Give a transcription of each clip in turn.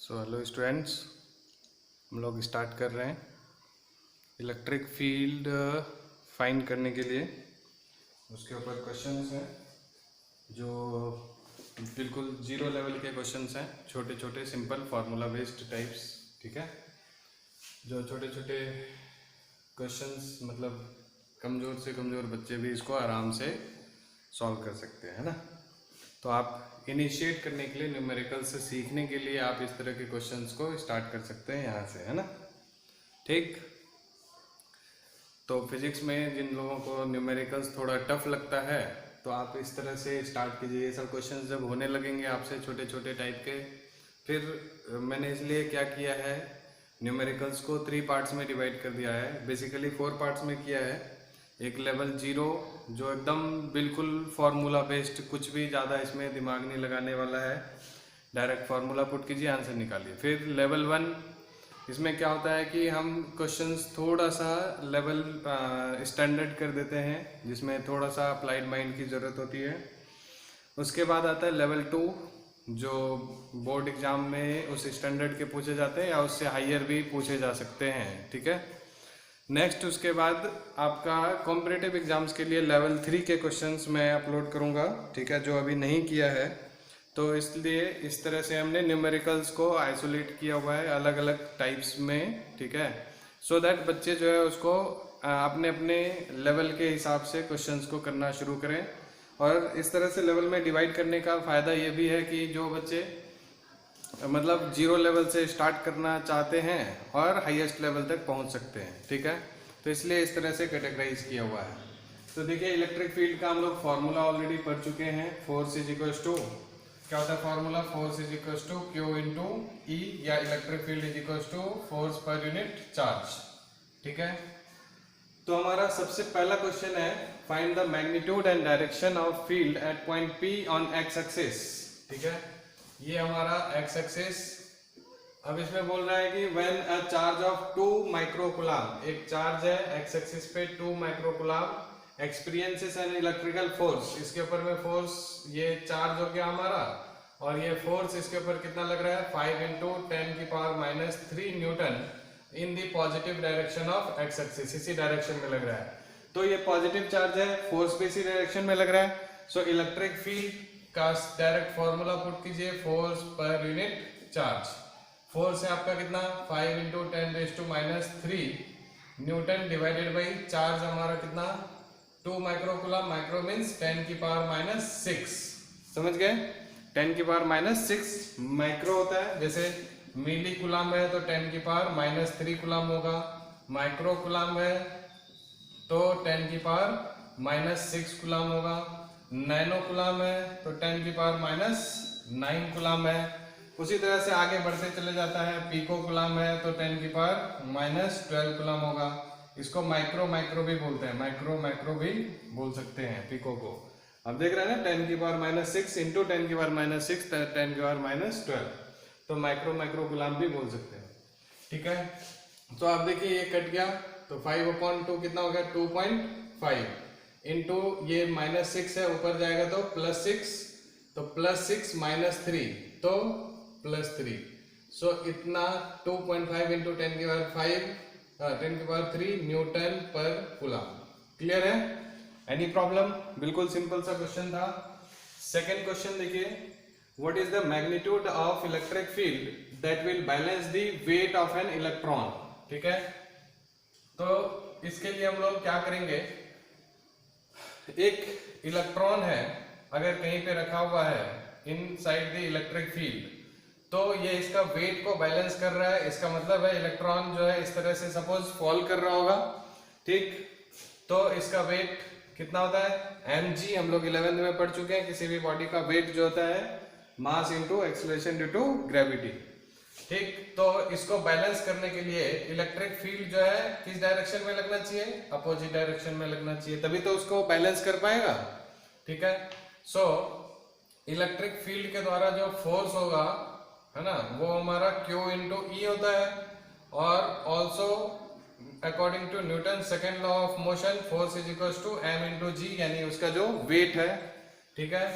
Hello students, हम लोग start कर रहे हैं इलेक्ट्रिक फील्ड फाइंड करने के लिए। उसके ऊपर क्वेश्चंस हैं जो बिल्कुल जीरो लेवल के क्वेश्चंस हैं, छोटे छोटे सिंपल फार्मूला बेस्ड टाइप्स। ठीक है, जो छोटे छोटे क्वेश्चंस मतलब कमज़ोर से कमज़ोर बच्चे भी इसको आराम से सॉल्व कर सकते हैं, है ना। तो आप इनिशिएट करने के लिए, न्यूमेरिकल से सीखने के लिए आप इस तरह के क्वेश्चंस को स्टार्ट कर सकते हैं यहाँ से, है ना। ठीक, तो फिजिक्स में जिन लोगों को न्यूमेरिकल्स थोड़ा टफ लगता है तो आप इस तरह से स्टार्ट कीजिए। ये सब क्वेश्चंस जब होने लगेंगे आपसे छोटे छोटे टाइप के, फिर मैंने इसलिए क्या किया है, न्यूमेरिकल्स को 3 पार्ट्स में डिवाइड कर दिया है। बेसिकली 4 पार्ट्स में किया है। एक लेवल 0 जो एकदम बिल्कुल फार्मूला बेस्ड, कुछ भी ज़्यादा इसमें दिमाग नहीं लगाने वाला है, डायरेक्ट फार्मूला पुट कीजिए, आंसर निकालिए। फिर लेवल 1, इसमें क्या होता है कि हम क्वेश्चंस थोड़ा सा लेवल स्टैंडर्ड कर देते हैं, जिसमें थोड़ा सा अप्लाइड माइंड की ज़रूरत होती है। उसके बाद आता है लेवल 2, जो बोर्ड एग्जाम में उस स्टैंडर्ड के पूछे जाते हैं या उससे हाइयर भी पूछे जा सकते हैं। ठीक है, नेक्स्ट उसके बाद आपका कॉम्पिटिटिव एग्जाम्स के लिए लेवल 3 के क्वेश्चंस मैं अपलोड करूंगा। ठीक है, जो अभी नहीं किया है, तो इसलिए इस तरह से हमने न्यूमेरिकल्स को आइसोलेट किया हुआ है अलग अलग टाइप्स में। ठीक है, सो दैट बच्चे जो है उसको अपने अपने लेवल के हिसाब से क्वेश्चंस को करना शुरू करें। और इस तरह से लेवल में डिवाइड करने का फ़ायदा ये भी है कि जो बच्चे मतलब 0 लेवल से स्टार्ट करना चाहते हैं और हाईएस्ट लेवल तक पहुंच सकते हैं। ठीक है, तो इसलिए इस तरह से कैटेगराइज किया हुआ है। तो देखिए, इलेक्ट्रिक फील्ड का हम लोग फार्मूला ऑलरेडी पढ़ चुके हैं। फोर्स इज इक्वल टू, क्या होता है formula, force is equal to Q into E, या electric field is equal to force per unit charge. ठीक है, तो हमारा सबसे पहला क्वेश्चन है, find the magnitude and direction of field at point P on x axis. ठीक है, ये हमारा एक्स एक्सिस। अब इसमें बोल रहा है कि when a charge of 2 microcoulomb, एक चार्ज है एक्स एक्सिस पे 2 microcoulomb, experiences an electrical force, इसके ऊपर में फोर्स, ये चार्ज हो गया हमारा, और ये फोर्स इसके ऊपर कितना लग रहा है, 5 into 10⁻³ Newton in the positive direction of x axis, इसी डायरेक्शन में लग रहा है। तो ये पॉजिटिव चार्ज है, फोर्स भी इसी डायरेक्शन में लग रहा है। सो इलेक्ट्रिक फील्ड का डायरेक्ट फॉर्मूला पुट कीजिए, force per unit charge. Force है आपका कितना, 5 into 10⁻³ Newton divided by charge हमारा कितना, 2 माइक्रोकूलम, माइक्रो मीन्स 10⁻⁶। समझ गए, 10⁻⁶ माइक्रो होता है, जैसे मिली कूलम है तो 10⁻³ कूलम होगा, माइक्रो कूलम है तो 10⁻⁻6 कूलम होगा, नैनो कूलम है तो 10⁻⁹ कूलम है। उसी तरह से आगे बढ़ते चले जाता है, पिको कूलम है तो 10⁻⁻12 कूलम होगा। इसको माइक्रो माइक्रो भी बोलते हैं, माइक्रो माइक्रो भी बोल सकते हैं पिको को। अब देख रहे हैं ना, 10⁻⁶ इंटू 10⁻⁶ 10⁻12, तो माइक्रो माइक्रो कूलम भी बोल सकते हैं। ठीक है, तो आप देखिए ये कट गया, तो 5/2 कितना हो गया, 2.5 इंटू ये -6 है, ऊपर जाएगा तो +6, तो +6 -3 तो +3। सो इतना 2.5 इंटू 10⁻³ न्यूटन पर कूलम। क्लियर है, एनी प्रॉब्लम? बिल्कुल सिंपल सा क्वेश्चन था। सेकेंड क्वेश्चन देखिए, what is the magnitude of electric field that will balance the weight of an electron. ठीक है, तो इसके लिए हम लोग क्या करेंगे, एक इलेक्ट्रॉन है अगर कहीं पे रखा हुआ है इनसाइड द इलेक्ट्रिक फील्ड, तो ये इसका वेट को बैलेंस कर रहा है। इसका मतलब है इलेक्ट्रॉन जो है इस तरह से सपोज फॉल कर रहा होगा, ठीक, तो इसका वेट कितना होता है, mg, हम लोग 11th में पढ़ चुके हैं। किसी भी बॉडी का वेट जो होता है mass into acceleration due to gravity. ठीक, तो इसको बैलेंस करने के लिए इलेक्ट्रिक फील्ड जो है किस डायरेक्शन में लगना चाहिए, अपोजिट डायरेक्शन में लगना चाहिए, तभी तो उसको बैलेंस कर पाएगा। ठीक है, सो इलेक्ट्रिक फील्ड के द्वारा जो फोर्स होगा, है ना, वो हमारा Q इंटू ई होता है। और also according to Newton second law of motion, force is equal to m into g, यानी उसका जो वेट है। ठीक है,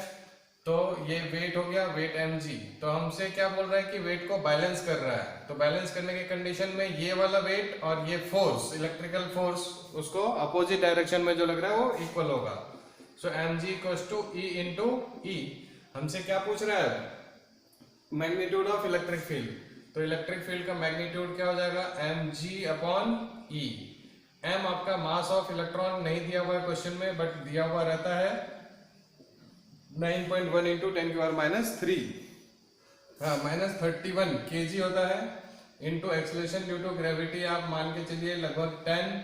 तो ये वेट हो गया, वेट mg। तो हमसे क्या बोल रहा है कि वेट को बैलेंस कर रहा है, तो बैलेंस करने के कंडीशन में ये वाला वेट और ये फोर्स, इलेक्ट्रिकल फोर्स, उसको अपोजिट डायरेक्शन में जो लग रहा है वो इक्वल होगा। So mg equals to E into E. हमसे क्या पूछ रहा है? Magnitude of electric field. तो इलेक्ट्रिक फील्ड का मैग्नीट्यूड क्या हो जाएगा? mg अपॉन ई। m आपका मास ऑफ इलेक्ट्रॉन नहीं दिया हुआ है क्वेश्चन में, बट दिया हुआ रहता है 9.1 इंटू 10 की पावर -3, हाँ -31 kg होता है, into acceleration due to gravity आप मान के चलिए लगभग 10,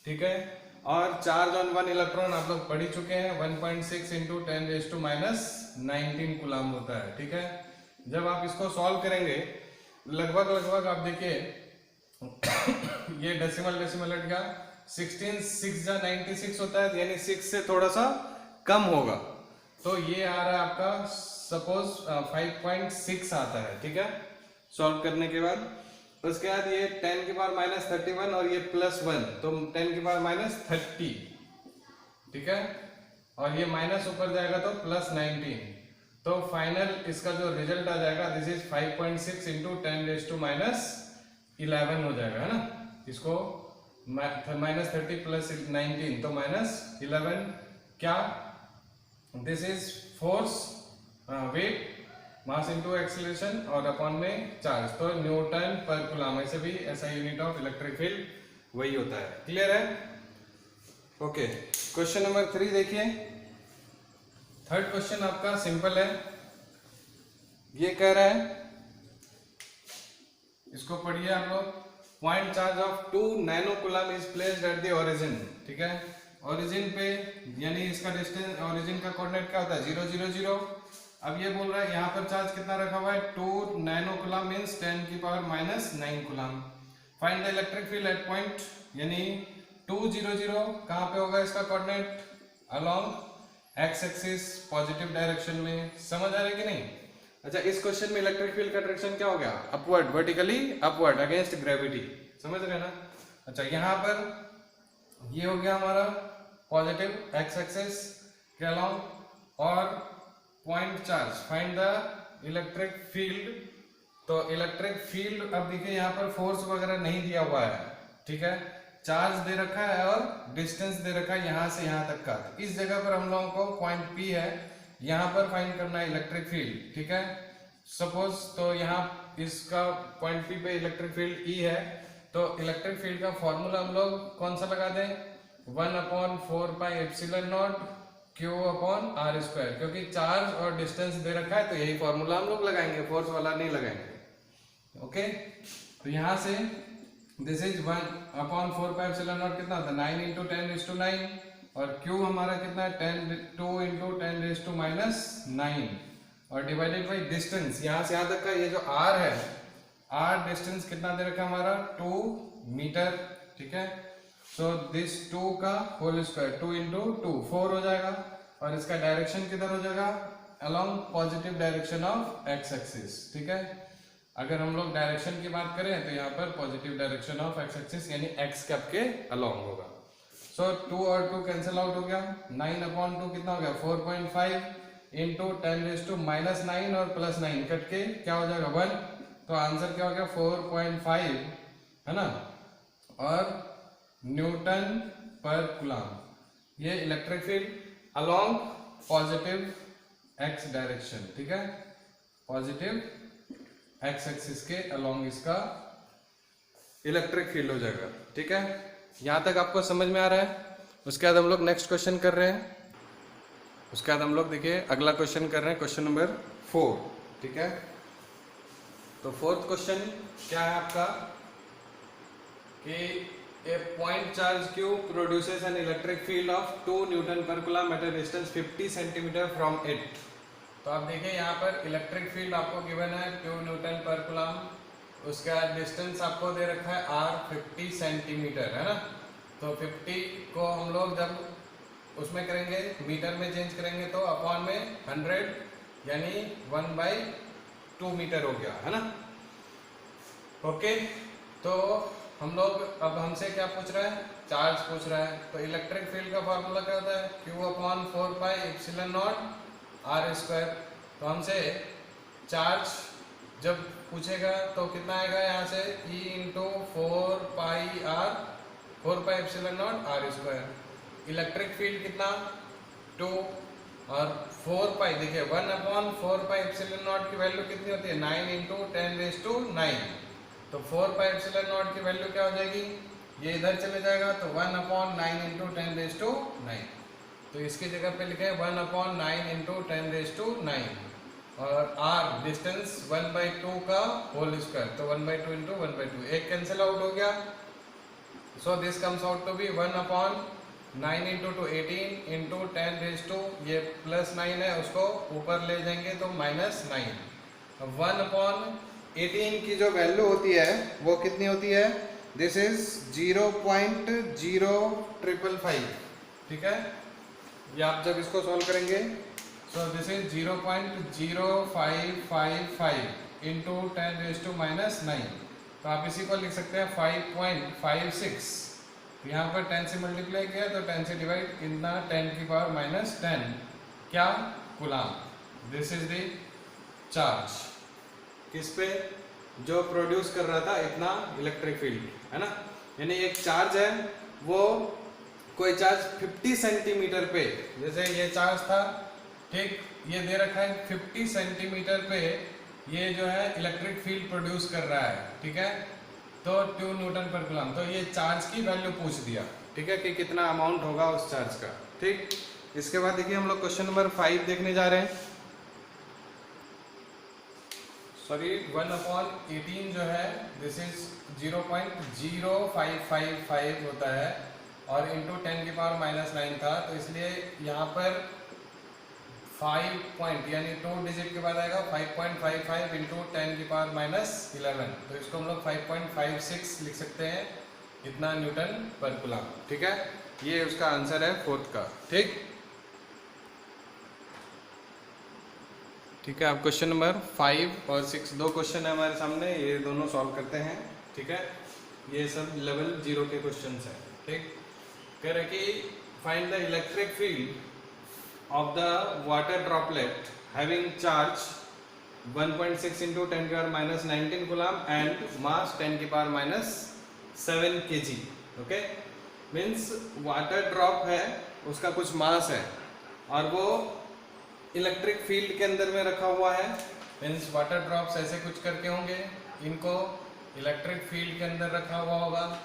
ठीक है। और चार्ज ऑन 1 इलेक्ट्रॉन आप लोग पढ़ ही चुके हैं, 1.6 इंटू 10⁻19 कूलम होता है, ठीक है। जब आप इसको सॉल्व करेंगे लगभग आप देखिए ये डेसिमल हट गया, 16 6 जा 96 होता है, यानी 6 से थोड़ा सा कम होगा, तो ये आ रहा है आपका सपोज 5.6 आता है, ठीक है। सॉल्व करने के बाद उसके बाद ये 10 की पावर -31 और ये +1, तो 10 की पावर -30, ठीक है। और ये माइनस ऊपर जाएगा तो +19, तो फाइनल इसका जो रिजल्ट आ जाएगा दिस इज 5.6 इंटू 10⁻11 हो जाएगा, है ना। इसको -30 + 19 तो -11, क्या this is force, weight, mass into acceleration और अपॉन में चार्ज, तो न्यूटन पर कूलम। ऐसे भी ऐसा यूनिट ऑफ इलेक्ट्रिक फील्ड वही होता है। क्लियर है? ओके, क्वेश्चन नंबर 3 देखिए। थर्ड क्वेश्चन आपका सिंपल है, ये कह रहा है, इसको पढ़िए आप लोग। Point charge of 2 nano coulomb is placed at the origin, ठीक है। ओरिजिन पे यानी इसका डिस्टेंस, ओरिजिन का कोऑर्डिनेट क्या होता है? 0 0 0। अब ये बोल रहा है यहाँ पर चार्ज कितना रखा हुआ है? 2 नैनो कूलम मींस 10 की power -9 coulomb. Find the electric field at point, यानी 2 0 0 कहाँ पे होगा इसका coordinate? Along x axis, positive direction में। समझ आ रहा है कि नहीं? अच्छा, इस क्वेश्चन में इलेक्ट्रिक फील्ड का डायरेक्शन क्या हो गया? Upward, vertically upward against gravity. समझ रहे ना? अच्छा, यहाँ पर ये हो गया हमारा पॉजिटिव एक्स एक्सिस के अलोंग, और point charge, find the electric field. तो इलेक्ट्रिक फील्ड, अब देखिए यहाँ पर फोर्स वगैरह नहीं दिया हुआ है, ठीक है। चार्ज दे रखा है और डिस्टेंस दे रखा है यहाँ से यहाँ तक का। इस जगह पर हम लोगों को पॉइंट P है, यहाँ पर फाइंड करना है इलेक्ट्रिक फील्ड, ठीक है। सपोज तो यहाँ इसका पॉइंट P पे इलेक्ट्रिक फील्ड E है, तो इलेक्ट्रिक फील्ड का फॉर्मूला हम लोग कौन सा लगा दें? 1/4πε0 Q/r², क्योंकि चार्ज और डिस्टेंस दे रखा है तो यही फॉर्मूला हम लोग लगाएंगे, फोर्स वाला नहीं लगाएंगे। ओके, तो यहाँ से दिस इज 1/4πε0 कितना होता है? 9 × 10⁻9, और Q हमारा कितना है? 2 × 10⁻9, और डिवाइडेड बाई डिस्टेंस, यहाँ से यहाँ तक का ये जो R है, R डिस्टेंस कितना दे रखा है हमारा? 2 मीटर, ठीक है। सो दिस 2 का होल स्क्वायर, 2 × 2 4 हो जाएगा, और इसका डायरेक्शन किधर हो जाएगा? Along positive direction of x axis, ठीक है। अगर हम लोग डायरेक्शन की बात करें तो यहाँ पर positive direction of x axis यानी एक्स कैप के अलोंग होगा। सो 2 और 2 कैंसिल आउट हो गया, 9/2 कितना हो गया? 4.5 इंटू 10⁻9 और +9 कट के क्या हो जाएगा? 1। तो आंसर क्या हो गया? 4.5, है ना, और न्यूटन पर कूलम। ये electric field along positive x direction, ठीक है, पॉजिटिव एक्स एक्सिस के अलोंग इसका इलेक्ट्रिक फील्ड हो जाएगा, ठीक है। यहाँ तक आपको समझ में आ रहा है? उसके बाद हम लोग नेक्स्ट क्वेश्चन कर रहे हैं। उसके बाद हम लोग देखिए अगला क्वेश्चन कर रहे हैं, क्वेश्चन नंबर 4, ठीक है। तो फोर्थ क्वेश्चन क्या है आपका कि a point charge q produces an electric field of 2 Newton per coulomb at a distance 50 cm from it। तो आप देखिए यहाँ पर इलेक्ट्रिक फील्ड आपको गिवन है 2 न्यूटन पर कूलम, उसके बाद डिस्टेंस आपको दे रखा है r 50 सेंटीमीटर, है ना। तो 50 को हम लोग जब उसमें करेंगे, मीटर में चेंज करेंगे तो अपॉन में 100, यानी 1/2 मीटर हो गया, है ना। ओके, तो हम लोग अब हमसे क्या पूछ रहा है? चार्ज पूछ रहा है। तो इलेक्ट्रिक फील्ड का फॉर्मूला क्या होता है? Q/4πε0 are square. तो हमसे चार्ज जब पूछेगा तो कितना आएगा यहाँ से E into 4πr 4πε0 r square. Electric field कितना 2 और 4π देखिए 1/4πε0 की वैल्यू कितनी होती है 9 इंटू 10⁹ तो 4πε0 की वैल्यू क्या हो जाएगी, ये इधर चले जाएगा तो 1/9 इंटू 10⁹ तो इसकी जगह पे लिखे 1/9 इंटू 10⁹ और r डिस्टेंस 1/2 का होल स्क्वायर तो 1/2 इंटू 1/2 एक कैंसिल आउट हो गया। So this comes out to be 1/9 into 2 18 into 10⁹ ये +9 है उसको ऊपर ले जाएंगे तो -9। 1/18 की जो वैल्यू होती है वो कितनी होती है, दिस इज 0.0555। ठीक है, ये आप जब इसको सॉल्व करेंगे सो दिस इज 0.0555 इंटू 10⁻⁹ तो आप इसी को लिख सकते हैं 5.56। तो यहाँ पर 10 से मल्टीप्लाई किया तो 10 से डिवाइड कितना 10⁻⁻10 क्या coulomb. This is the charge किस पे, जो प्रोड्यूस कर रहा था इतना इलेक्ट्रिक फील्ड है ना। यानी एक चार्ज है वो कोई चार्ज 50 सेंटीमीटर पे, जैसे ये चार्ज था ठीक, ये दे रखा है 50 सेंटीमीटर पे ये जो है इलेक्ट्रिक फील्ड प्रोड्यूस कर रहा है। ठीक है, तो 2 न्यूटन पर कूलम। तो ये चार्ज की वैल्यू पूछ दिया, ठीक है, कि कितना अमाउंट होगा उस चार्ज का। ठीक, इसके बाद देखिए हम लोग क्वेश्चन नंबर 5 देखने जा रहे हैं। सॉरी 1/18 जो है दिस इज 0.0555 होता है और इंटू 10⁻⁹ था तो इसलिए यहाँ पर 5 पॉइंट यानी 2 डिजिट के बाद आएगा 5.55 इंटू 10⁻⁻11 तो इसको हम लोग 5.56 लिख सकते हैं, इतना न्यूटन पर कूलम। ठीक है, ये उसका आंसर है 4th का। ठीक ठीक है, अब क्वेश्चन नंबर 5 और 6 दो क्वेश्चन है हमारे सामने, ये दोनों सॉल्व करते हैं। ठीक है, ये सब लेवल 0 के क्वेश्चन हैं। ठीक, कह रहे कि find the electric field of the water droplet having charge 1.6 into 10⁻⁻19 coulomb and mass 10⁻⁻7 kg। Okay, means water drop है उसका कुछ मास है और वो इलेक्ट्रिक फील्ड के अंदर में रखा हुआ है। मीन्स वाटर ड्रॉप्स ऐसे कुछ करके होंगे, इनको इलेक्ट्रिक फील्ड के अंदर रखा हुआ होगा।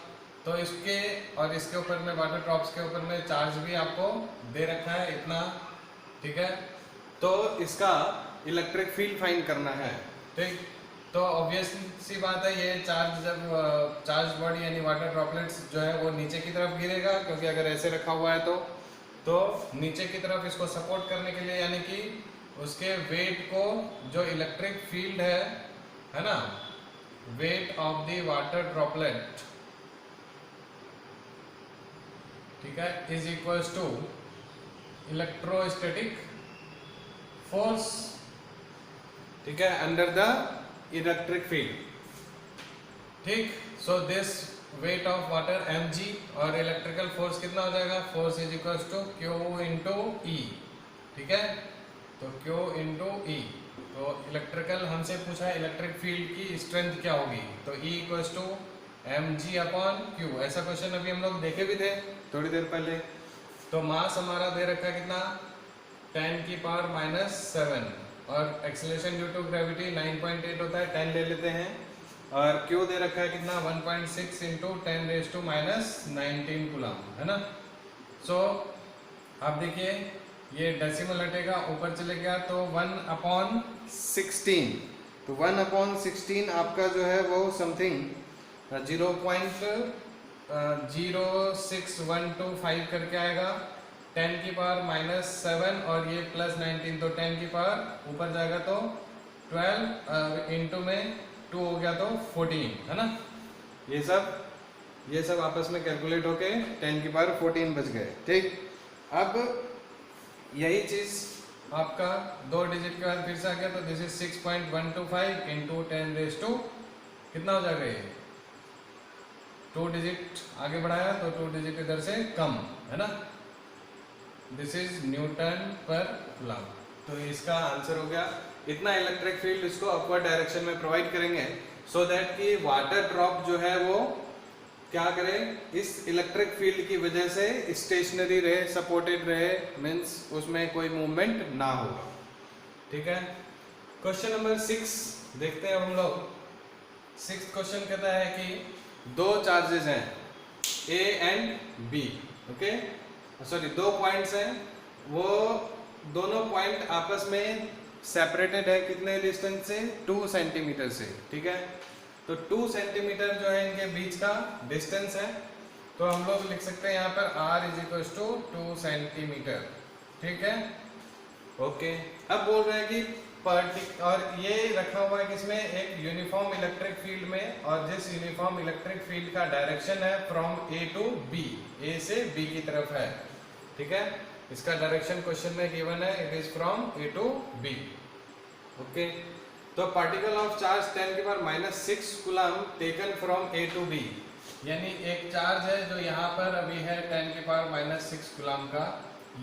तो इसके और इसके ऊपर में वाटर ड्रॉप्स के ऊपर में चार्ज भी आपको दे रखा है इतना। ठीक है, तो इसका इलेक्ट्रिक फील्ड फाइंड करना है। ठीक, तो ऑब्वियस सी बात है ये चार्ज जब चार्ज बॉडी यानी वाटर ड्रॉपलेट्स जो है वो नीचे की तरफ गिरेगा, क्योंकि अगर ऐसे रखा हुआ है तो नीचे की तरफ इसको सपोर्ट करने के लिए यानी कि उसके वेट को जो इलेक्ट्रिक फील्ड है ना, weight of the water droplet, ठीक है, is equals to electrostatic force. ठीक है, अंडर द इलेक्ट्रिक फील्ड। ठीक, so this weight of water mg और इलेक्ट्रिकल फोर्स कितना हो जाएगा, force is equals to q into E. ठीक है, तो q इंटू ई। तो इलेक्ट्रिकल हमसे पूछा है इलेक्ट्रिक फील्ड की स्ट्रेंथ क्या होगी, तो E इक्वल्स टू mg/q। ऐसा क्वेश्चन अभी हम लोग देखे भी थे थोड़ी देर पहले। तो मास हमारा दे रखा है कितना 10⁻⁻7 और एक्सेलरेशन ड्यू टू ग्रेविटी 9.8 होता है, 10 ले लेते हैं और Q दे रखा है कितना 1.6 इंटू 10⁻⁻19 कूलम है ना। सो आप देखिए ये डेसिमल हटेगा ऊपर चले गया तो 1/16 तो 1/16 आपका जो है वो समथिंग 0.06125 करके आएगा। 10⁻⁻7 और ये +19 तो 10 ऊपर जाएगा तो 12 इंटू में 2 हो गया तो 14 है ना। ये सब आपस में कैलकुलेट होके 10⁻14 बच गए। ठीक, अब यही चीज आपका 2 डिजिट के बाद फिर से आ गया तो दिस इज 6.125 इंटू 10⁻, कितना हो जाएगा ये 2 डिजिट आगे बढ़ाया तो 2 डिजिट इधर से कम है ना। दिस इज न्यूटन पर कूलम। तो इसका आंसर हो गया इतना इलेक्ट्रिक फील्ड इसको अपवर्ड डायरेक्शन में प्रोवाइड करेंगे सो दैट कि वाटर ड्रॉप जो है वो क्या करे, इस इलेक्ट्रिक फील्ड की वजह से स्टेशनरी रहे, सपोर्टेड रहे, मीन्स उसमें कोई मूवमेंट ना हो। ठीक है, क्वेश्चन नंबर 6 देखते हैं हम लोग। 6th क्वेश्चन कहता है कि दो चार्जेस हैं A and B, okay sorry दो पॉइंट्स हैं, वो दोनों पॉइंट आपस में सेपरेटेड है कितने डिस्टेंस से, 2 सेंटीमीटर से। ठीक है, तो 2 सेंटीमीटर जो है इनके बीच का डिस्टेंस है, तो हम लोग लिख सकते हैं यहाँ पर r is equal to 2 centimetre. ठीक है, ओके अब बोल रहे हैं कि और ये रखा हुआ है किसमें, एक यूनिफॉर्म इलेक्ट्रिक फील्ड में, और जिस यूनिफॉर्म इलेक्ट्रिक फील्ड का डायरेक्शन है from A to B, A से बी की तरफ है। ठीक है, इसका डायरेक्शन क्वेश्चन में गिवन है, it is from A to B. Okay, तो particle of charge 10⁻⁻6 coulomb taken from A to B, यानी एक चार्ज है जो यहाँ पर अभी है 10⁻⁻6 कूलम का,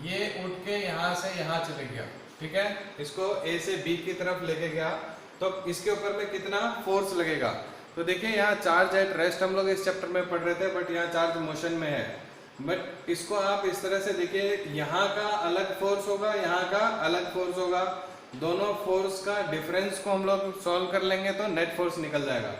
ये उठ के यहाँ से यहाँ चले गया। ठीक है, इसको ए से बी की तरफ लेके गया, तो इसके ऊपर में कितना फोर्स लगेगा। तो देखिए यहाँ चार्ज एट रेस्ट हम लोग इस चैप्टर में पढ़ रहे थे, बट यहाँ चार्ज मोशन में है। बट इसको आप इस तरह से देखिए, यहाँ का अलग फोर्स होगा, यहाँ का अलग फोर्स होगा, दोनों फोर्स का डिफरेंस को हम लोग सॉल्व कर लेंगे तो नेट फोर्स निकल जाएगा।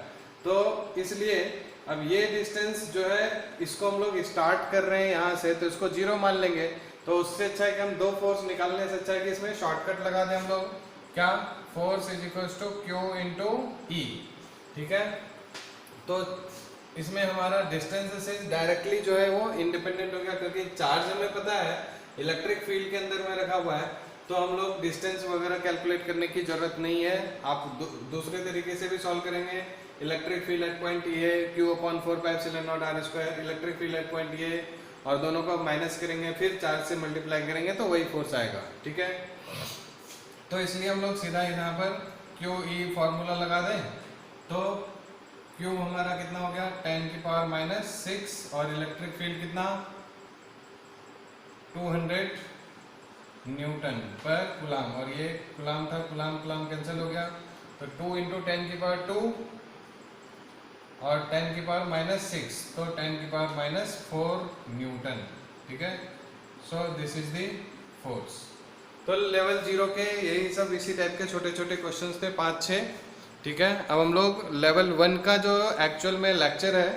तो इसलिए अब ये डिस्टेंस जो है इसको हम लोग स्टार्ट कर रहे हैं यहाँ से, तो इसको 0 मान लेंगे। तो उससे अच्छा है कि हम दो फोर्स निकालने से अच्छा है कि इसमें शॉर्टकट लगा दें हम लोग, क्या, force is equal to Q into E. ठीक है, तो इसमें हमारा डिस्टेंस से डायरेक्टली जो है वो इंडिपेंडेंट हो गया, क्योंकि चार्ज हमें पता है इलेक्ट्रिक फील्ड के अंदर में रखा हुआ है, तो हम लोग डिस्टेंस वगैरह कैलकुलेट करने की जरूरत नहीं है। आप दूसरे तरीके से भी सॉल्व करेंगे। Electric field at point A Q/4πε0r², electric field at point A, और दोनों को माइनस करेंगे, फिर चार्ज से मल्टीप्लाई करेंगे तो वही फोर्स आएगा। ठीक है, तो इसलिए हम लोग सीधा यहाँ पर QE फॉर्मूला लगा दें, तो Q हमारा कितना हो गया 10⁻⁻6, और इलेक्ट्रिक फील्ड कितना 200 न्यूटन पर कूलम, और ये कूलम था, कूलम कैंसिल हो गया, तो 2 × 10⁻², और 10⁻⁻6, तो 10⁻⁻4 न्यूटन। ठीक है, सो दिस इज द फोर्स। तो लेवल 0 के यही सब इसी टाइप के छोटे छोटे क्वेश्चंस थे, 5-6। ठीक है, अब हम लोग लेवल 1 का जो एक्चुअल में लेक्चर है,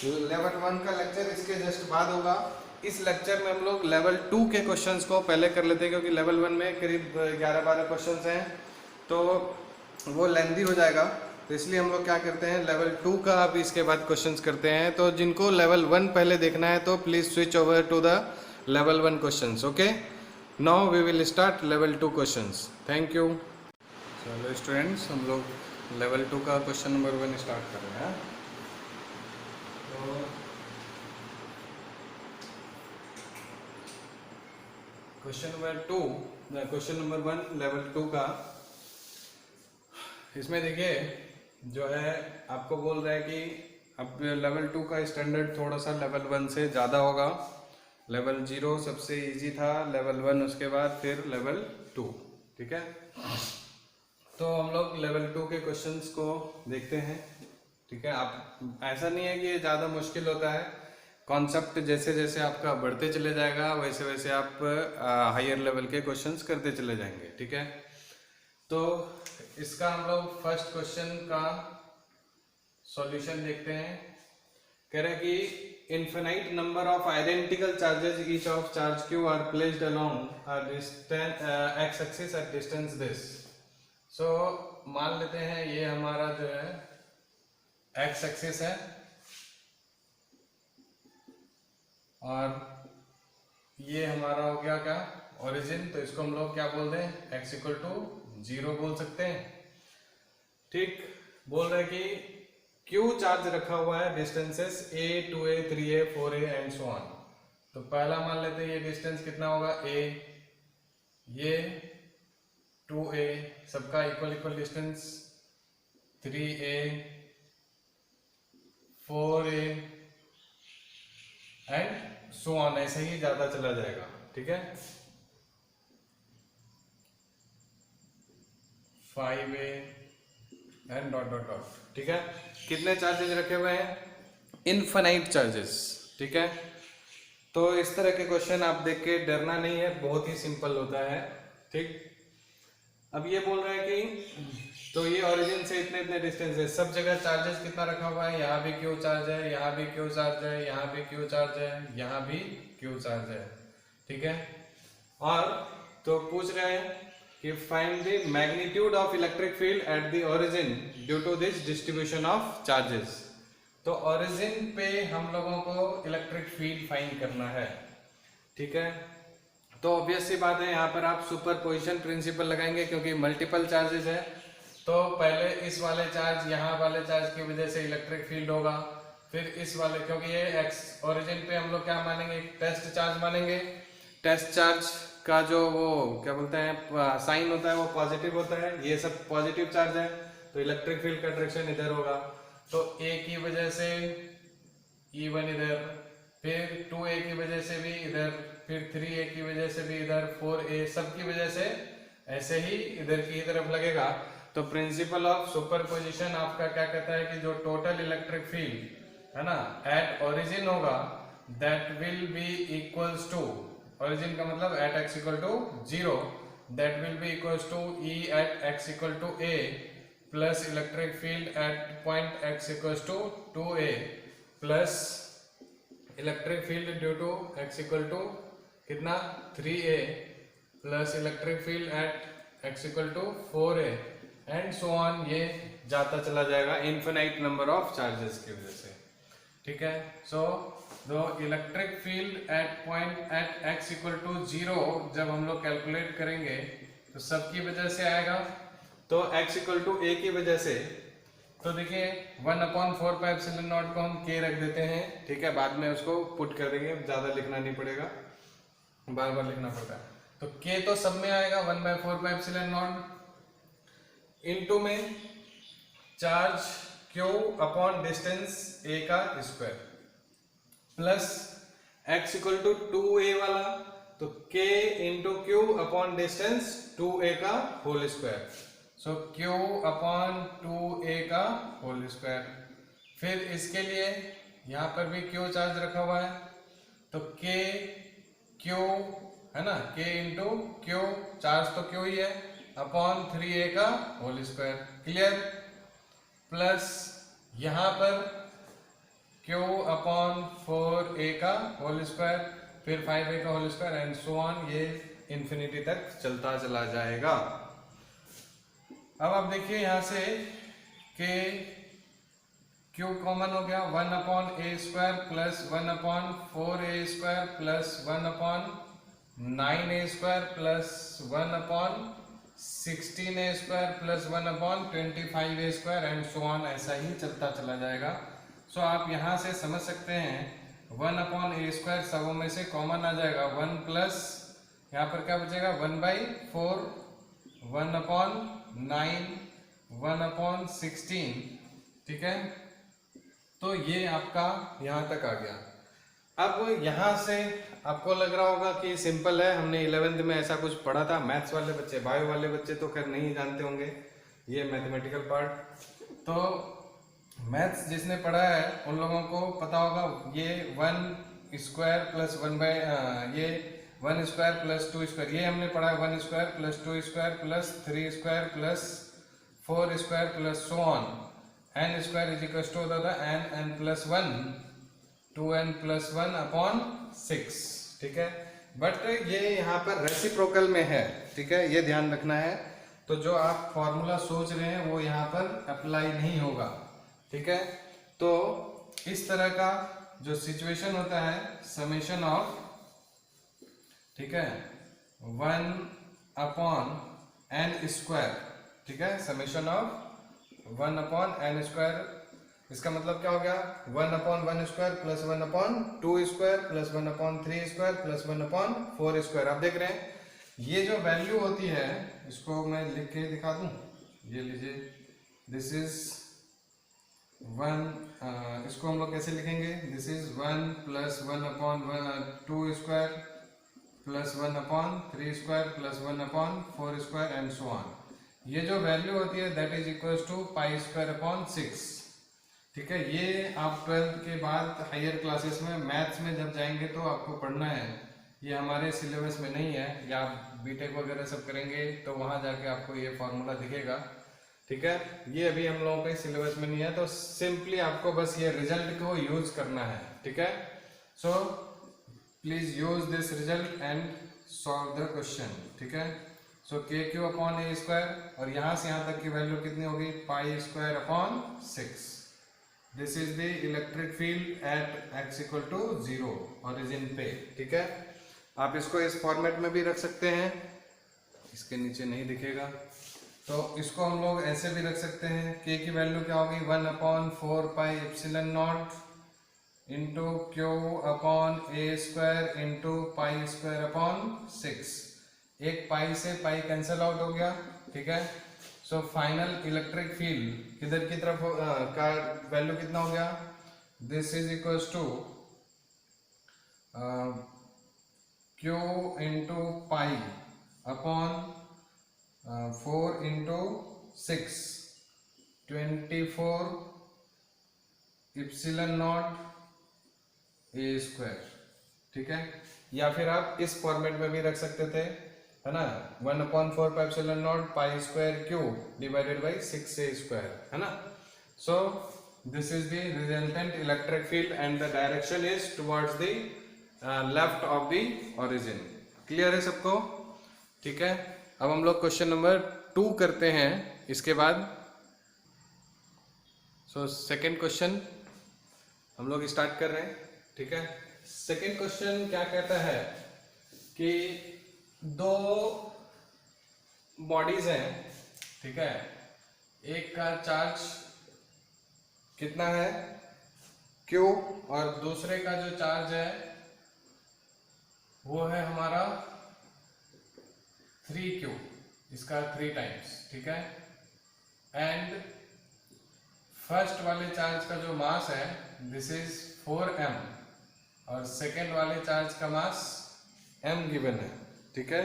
लेवल 1 का लेक्चर इसके जस्ट बाद होगा। इस लेक्चर में हम लोग लेवल 2 के क्वेश्चंस को पहले कर लेते हैं, क्योंकि लेवल 1 में करीब 11-12 क्वेश्चंस हैं, तो वो लेंदी हो जाएगा। तो इसलिए हम लोग क्या करते हैं, लेवल 2 का अभी इसके बाद क्वेश्चंस करते हैं। तो जिनको लेवल 1 पहले देखना है तो please switch over to the level 1 questions. Okay, now we will start level 2 questions. Thank you. चलो स्टूडेंट्स, हम लोग लेवल 2 का क्वेश्चन नंबर 1 स्टार्ट कर रहे हैं। तो क्वेश्चन नंबर 1 लेवल 2 का, इसमें देखिए जो है आपको बोल रहा है कि अब लेवल 2 का स्टैंडर्ड थोड़ा सा लेवल 1 से ज़्यादा होगा। लेवल 0 सबसे इजी था, लेवल 1 उसके बाद फिर लेवल 2। ठीक है, तो हम लोग लेवल 2 के क्वेश्चंस को देखते हैं। ठीक है, आप ऐसा नहीं है कि ये ज़्यादा मुश्किल होता है, कॉन्सेप्ट जैसे जैसे आपका बढ़ते चले जाएगा वैसे वैसे आप हायर लेवल के क्वेश्चंस करते चले जाएंगे। ठीक है, तो इसका हम लोग फर्स्ट क्वेश्चन का सॉल्यूशन देखते हैं। कह रहे हैं कि infinite number of identical charges each of charge q are placed along a distance x axis at distance this. So मान लेते हैं ये हमारा जो है x एक्सिस है, और ये हमारा हो गया क्या, ओरिजिन। तो इसको हम लोग क्या बोल दें, x = 0 बोल सकते हैं। ठीक, बोल रहे कि Q चार्ज रखा हुआ है distances a, 2a, 3a, 4a and so on. तो पहला मान लेते हैं ये डिस्टेंस कितना होगा a, ये 2a, सबका equal distance 3a, 4a and so on, ऐसे ही ज्यादा चला जाएगा। ठीक है, 5a and dot dot dot. ठीक है, कितने चार्जेस रखे हुए हैं? Infinite charges. ठीक है, तो इस तरह के क्वेश्चन आप देख के डरना नहीं है, बहुत ही सिंपल होता है। ठीक, अब ये बोल रहा है कि तो ये ओरिजिन से इतने इतने डिस्टेंस है, सब जगह चार्जेस कितना रखा हुआ है, यहाँ भी क्यू चार्ज है, यहाँ भी क्यू चार्ज है, यहाँ भी क्यू चार्ज है, यहाँ भी क्यू चार्ज है। ठीक है, और तो पूछ रहे हैं कि find the magnitude of electric field at the origin due to this distribution of charges. तो ओरिजिन पे हम लोगों को इलेक्ट्रिक फील्ड फाइंड करना है। ठीक है, तो ऑब्वियस सी बात है, यहाँ पर आप सुपरपोजिशन प्रिंसिपल लगाएंगे क्योंकि मल्टीपल चार्जेस है। तो पहले इस वाले चार्ज, यहाँ वाले चार्ज की वजह से इलेक्ट्रिक फील्ड होगा, फिर इस वाले, क्योंकि ये एक्स ओरिजिन पे हम लोग क्या मानेंगे, एक टेस्ट चार्ज मानेंगे। टेस्ट चार्ज का जो वो क्या बोलते हैं साइन होता है वो पॉजिटिव होता है, ये सब पॉजिटिव चार्ज है, तो इलेक्ट्रिक फील्ड का डायरेक्शन इधर होगा। तो ए की वजह से E1 इधर, फिर 2a की वजह से भी इधर, फिर 3a की वजह से भी इधर, 4a सब की वजह से ऐसे ही इधर की तरफ लगेगा। तो प्रिंसिपल ऑफ सुपरपोजिशन आपका क्या कहता है कि जो टोटल इलेक्ट्रिक फील्ड है ना एट ओरिजिन होगा, that will be equals to, origin का मतलब at x equal to 0, that will be equals to E at x equal to a plus electric field at point x equals to 2a plus electric field due to x equal to कितना 3a plus electric field at x equal to 4a and so on, ये जाता चला जाएगा infinite number of charges की वजह से। ठीक है, so the electric field at point at x equal to 0 जब हम लोग कैलकुलेट करेंगे तो सबकी वजह से आएगा, तो x इक्वल टू a की वजह से, तो देखिए 1/4πε0 को हम k रख देते हैं। ठीक है, बाद में उसको पुट कर देंगे, ज्यादा लिखना नहीं पड़ेगा, बार बार लिखना पड़ता है। तो k तो सब में आएगा 1/4πε0 इनटू में charge q upon distance a का square plus x equal to 2a वाला, तो k into Q upon distance 2a का whole square, so q upon 2a का होल स्क्वायर। फिर इसके लिए यहाँ पर भी q चार्ज रखा हुआ है, तो k q है ना, k इंटू क्यू, चार्ज तो q ही है, अपॉन 3a का होल स्क्वायर। क्लियर, प्लस यहाँ पर q अपॉन 4a का होल स्क्वायर, फिर 5a का whole square and so on, ये इंफिनिटी तक चलता चला जाएगा। अब आप देखिए यहाँ से कि q कॉमन हो गया, 1/a square plus 1/4a square plus 1/9a square plus 1/16a square plus 1/25a square and so on, ऐसा ही चलता चला जाएगा। सो आप यहाँ से समझ सकते हैं 1/a स्क्वायर सबों में से कॉमन आ जाएगा, 1 प्लस यहाँ पर क्या बचेगा 1/4, 1/9, 1/16। ठीक है, तो ये आपका यहाँ तक आ गया। अब यहाँ से आपको लग रहा होगा कि सिंपल है, हमने 11th में ऐसा कुछ पढ़ा था। मैथ्स वाले बच्चे, बायो वाले बच्चे तो खैर नहीं जानते होंगे ये मैथमेटिकल पार्ट, तो मैथ्स जिसने पढ़ा है उन लोगों को पता होगा ये 1 square plus 1 square plus 2 square, ये हमने पढ़ा 1 square plus 2 square plus 3 square plus 4 square plus so on, n square is equal to n plus 1, 2n plus 1 upon 6। ठीक है, बट ये यहाँ पर रेसिप्रोकल में है। ठीक है, ये ध्यान रखना है, तो जो आप फॉर्मूला सोच रहे हैं वो यहाँ पर अप्लाई नहीं होगा। ठीक है, तो इस तरह का जो सिचुएशन होता है, समेशन ऑफ, ठीक है, 1/n स्क्वायर, ठीक है, समेशन ऑफ 1/n स्क्वायर, इसका मतलब क्या हो गया 1/1 square plus 1/2 square plus 1/3 square plus 1/4 square. आप देख रहे हैं ये जो वैल्यू होती है, इसको मैं लिख के दिखा दूं, ये लीजिए, दिस इज 1, इसको हम लोग कैसे लिखेंगे, this is 1 plus 1/2 square plus 1/3 square plus 1/4 square and so on. ये जो वैल्यू होती है that is equal to pi square upon 6। ठीक है, ये आप 12th के बाद हायर क्लासेस में मैथ्स में जब जाएंगे तो आपको पढ़ना है। ये हमारे सिलेबस में नहीं है, या आप बीटेक वगैरह सब करेंगे तो वहाँ जाके आपको ये फॉर्मूला दिखेगा। ठीक है, ये अभी हम लोगों के सिलेबस में नहीं है, तो सिंपली आपको बस ये रिजल्ट को यूज करना है। ठीक है, so please use this result and solve the question. ठीक है, सो के क्यू अपॉन ए स्क्वायर, और यहाँ से यहाँ तक की वैल्यू कितनी होगी, pi square upon 6। This is the electric field at x equal to 0 origin पे। ठीक है, आप इसको इस फॉर्मेट में भी रख सकते हैं, इसके नीचे नहीं दिखेगा, तो इसको हम लोग ऐसे भी रख सकते हैं। k की वैल्यू क्या होगी, 1/4 pi epsilon not into Q upon A square into pi square upon 6। एक पाई से पाई कैंसिल आउट हो गया। ठीक है, सो फाइनल इलेक्ट्रिक फील्ड किधर की तरफ का वैल्यू कितना हो गया, this is equal to Q into pi upon 4 into 6, 24 epsilon naught A square. ठीक है, या फिर आप इस फॉर्मेट में भी रख सकते थे, है ना, 1/4 pi epsilon not pi square Q divided by 6a square, है ना। सो this is the resultant electric field and the direction is towards the left of the origin. Clear है सबको? ठीक है, अब हम लोग क्वेश्चन नंबर 2 करते हैं इसके बाद। सो सेकेंड क्वेश्चन हम लोग स्टार्ट कर रहे हैं। ठीक है, सेकेंड क्वेश्चन क्या कहता है कि दो बॉडीज हैं। ठीक है, एक का चार्ज कितना है Q, और दूसरे का जो चार्ज है वो है हमारा 3Q, इसका 3 टाइम्स। ठीक है, एंड फर्स्ट वाले चार्ज का जो मास है दिस इज 4m, और सेकेंड वाले चार्ज का मास m गिवन है। ठीक है,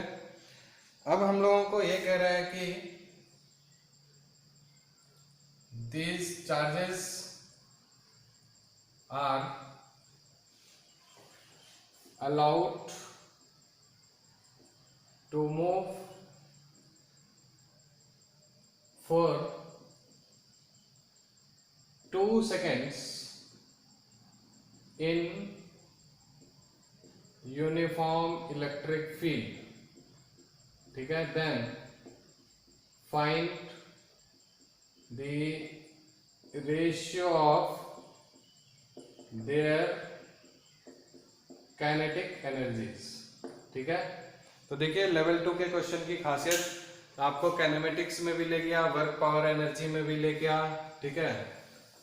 अब हम लोगों को ये कह रहा है कि these charges are allowed to move for 2 seconds in uniform electric field. ठीक है, then find the ratio of their kinetic energies। ठीक है, तो देखिए लेवल 2 के क्वेश्चन की खासियत आपको काइनेमेटिक्स में भी ले गया, वर्क पावर एनर्जी में भी ले गया। ठीक है,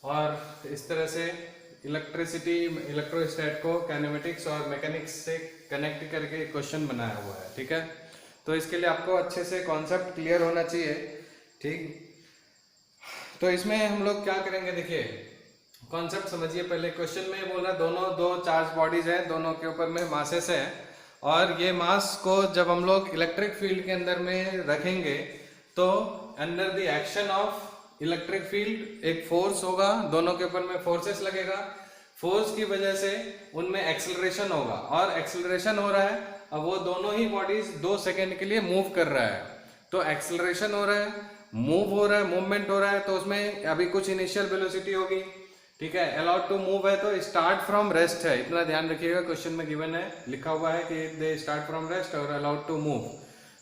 और इस तरह से इलेक्ट्रिसिटी इलेक्ट्रोस्टैट को काइनेमेटिक्स और मैकेनिक्स से कनेक्ट करके क्वेश्चन बनाया हुआ है। ठीक है, तो इसके लिए आपको अच्छे से कॉन्सेप्ट क्लियर होना चाहिए। ठीक, तो इसमें हम लोग क्या करेंगे, देखिए कॉन्सेप्ट समझिए। पहले क्वेश्चन में बोला दोनों दो चार्ज बॉडीज हैं, दोनों के ऊपर में मासेस है, और ये मास को जब हम लोग इलेक्ट्रिक फील्ड के अंदर में रखेंगे तो under the action of electric field एक फोर्स होगा, दोनों के ऊपर में फोर्सेस लगेगा, फोर्स की वजह से उनमें एक्सेलरेशन होगा, और एक्सेलरेशन हो रहा है, अब वो दोनों ही बॉडीज 2 सेकेंड के लिए मूव कर रहा है, तो एक्सेलरेशन हो रहा है, मूव हो रहा है, मूवमेंट हो रहा है, तो उसमें अभी कुछ इनिशियल वेलोसिटी होगी। ठीक है, अलाउड टू मूव है तो स्टार्ट फ्रॉम रेस्ट है, इतना ध्यान रखिएगा, क्वेश्चन में गिवन है, लिखा हुआ है कि दे स्टार्ट फ्रॉम रेस्ट और अलाउड टू मूव,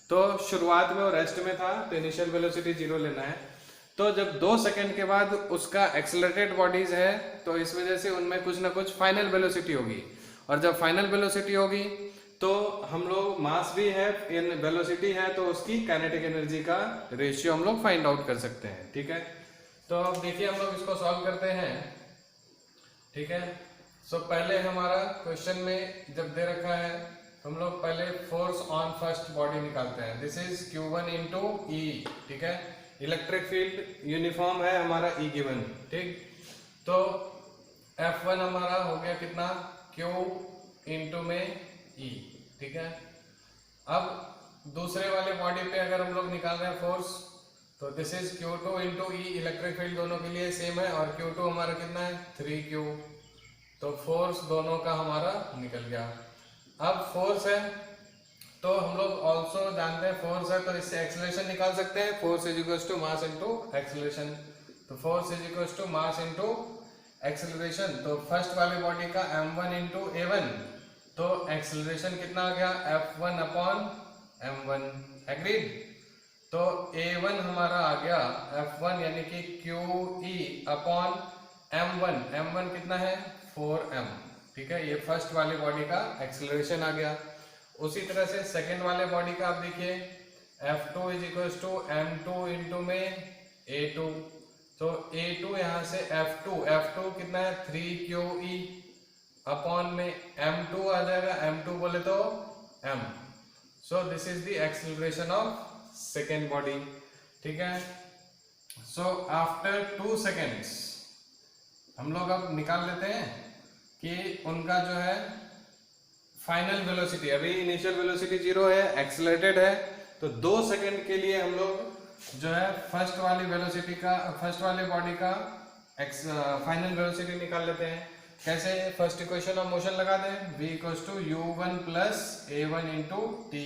तो शुरुआत में वो रेस्ट में था तो इनिशियल वेलोसिटी 0 लेना है। तो जब 2 सेकेंड के बाद उसका एक्सेलरेटेड बॉडीज है तो इस वजह से उनमें कुछ ना कुछ फाइनल वेलोसिटी होगी, और जब फाइनल वेलोसिटी होगी तो हम लोग मास भी है, इन वेलोसिटी है, तो उसकी काइनेटिक एनर्जी का रेशियो हम लोग फाइंड आउट कर सकते हैं। ठीक है, तो अब देखिए हम लोग इसको सॉल्व करते हैं। ठीक है, सो पहले हमारा क्वेश्चन में जब दे रखा है हम लोग पहले फोर्स ऑन फर्स्ट बॉडी निकालते हैं, this is Q1 into E. ठीक है, इलेक्ट्रिक फील्ड यूनिफॉर्म है हमारा E गिवन। ठीक, तो F1 हमारा हो गया कितना, Q इंटू में E। ठीक है, अब दूसरे वाले बॉडी पे अगर हम लोग निकाल रहे हैं फोर्स, तो this is Q2 into E, electric field दोनों के लिए सेम है, और Q2 हमारा कितना है 3Q, तो फोर्स दोनों का हमारा निकल गया। अब फोर्स है तो हम लोग ऑल्सो जानते हैं फोर्स है तो इससे एक्सेलरेशन निकाल सकते हैं, force is equal to mass into acceleration. तो force is equal to mass into acceleration. तो फर्स्ट वाली बॉडी का m1 इंटू a1, तो एक्सेलरेशन कितना आ गया f1 अपॉन m1, एग्रीड। तो a1 हमारा आ गया f1 यानी कि QE अपॉन m1, m1 कितना है 4m, ठीक है। ये फर्स्ट वाली बॉडी का एक्सेलरेशन आ गया। उसी तरह से सेकेंड वाले बॉडी का आप देखिए F2 is equal to m2 into में a2, तो a2 यहाँ से F2 कितना है 3QE अपॉन में m2 आ जाएगा, m2 बोले तो m। So this is the acceleration of second body, ठीक है। सो आफ्टर 2 सेकेंड्स हम लोग अब निकाल लेते हैं कि उनका जो है फाइनल वेलोसिटी, अभी इनिशियल वेलोसिटी 0 है, एक्सेलरेटेड है, तो 2 सेकंड के लिए हम लोग जो है फर्स्ट वाली बॉडी का फाइनल वेलोसिटी निकाल लेते हैं। कैसे? फर्स्ट इक्वेशन ऑफ मोशन लगा दें, v equals to u1 plus a1 into T,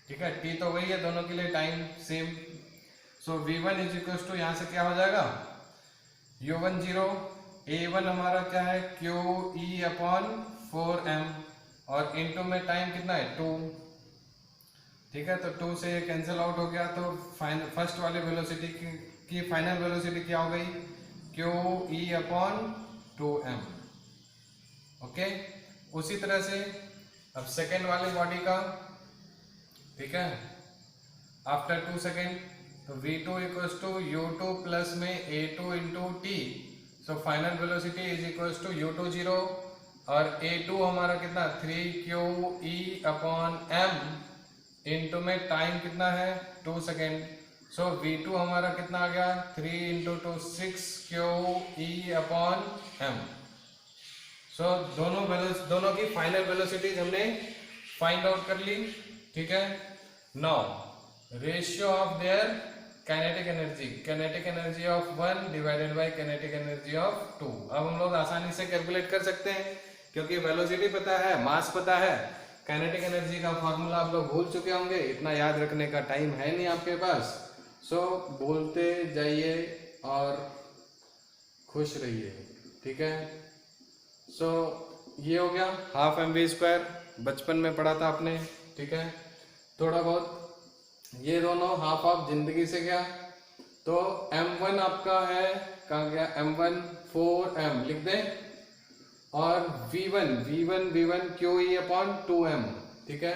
ठीक है। t तो वही है, दोनों के लिए time same. So v1 is equals to यहाँ से क्या हो जाएगा u1 0, a1 हमारा क्या है QE अपॉन 4m, और इनटू में टाइम कितना है 2, ठीक है। तो 2 से कैंसिल आउट हो गया, तो फर्स्ट वाले वेलोसिटी की फाइनल वेलोसिटी क्या हो गई QE अपॉन 2m, ओके। उसी तरह से अब सेकेंड वाली बॉडी का, ठीक है, आफ्टर 2 सेकेंड, तो v2 equals to u2 plus में a2 into T, so final velocity is equals to u2 0, और a2 हमारा कितना 3QE अपॉन m, इंटू में टाइम कितना है 2 सेकेंड। सो v2 हमारा कितना आ गया 3 इंटू 2 6QE अपॉन m। सो दोनों की फाइनल वेलोसिटीज हमने फाइंड आउट कर ली, ठीक है। Now ratio of their kinetic energy of 1 divided by kinetic energy of 2। अब हम लोग आसानी से कैलकुलेट कर सकते हैं क्योंकि वेलोसिटी पता है, मास पता है, काइनेटिक एनर्जी का फॉर्मूला आप लोग भूल चुके होंगे, इतना याद रखने का टाइम है नहीं आपके पास। सो बोलते जाइए और खुश रहिए, ठीक है। सो ये हो गया हाफ mv², बचपन में पढ़ा था आपने, ठीक है, थोड़ा बहुत। ये दोनों हाफ हाफ जिंदगी से गया, तो m1 आपका है कहाँ गया m1 4m लिख दें, और v1 QE अपॉन 2m, ठीक है,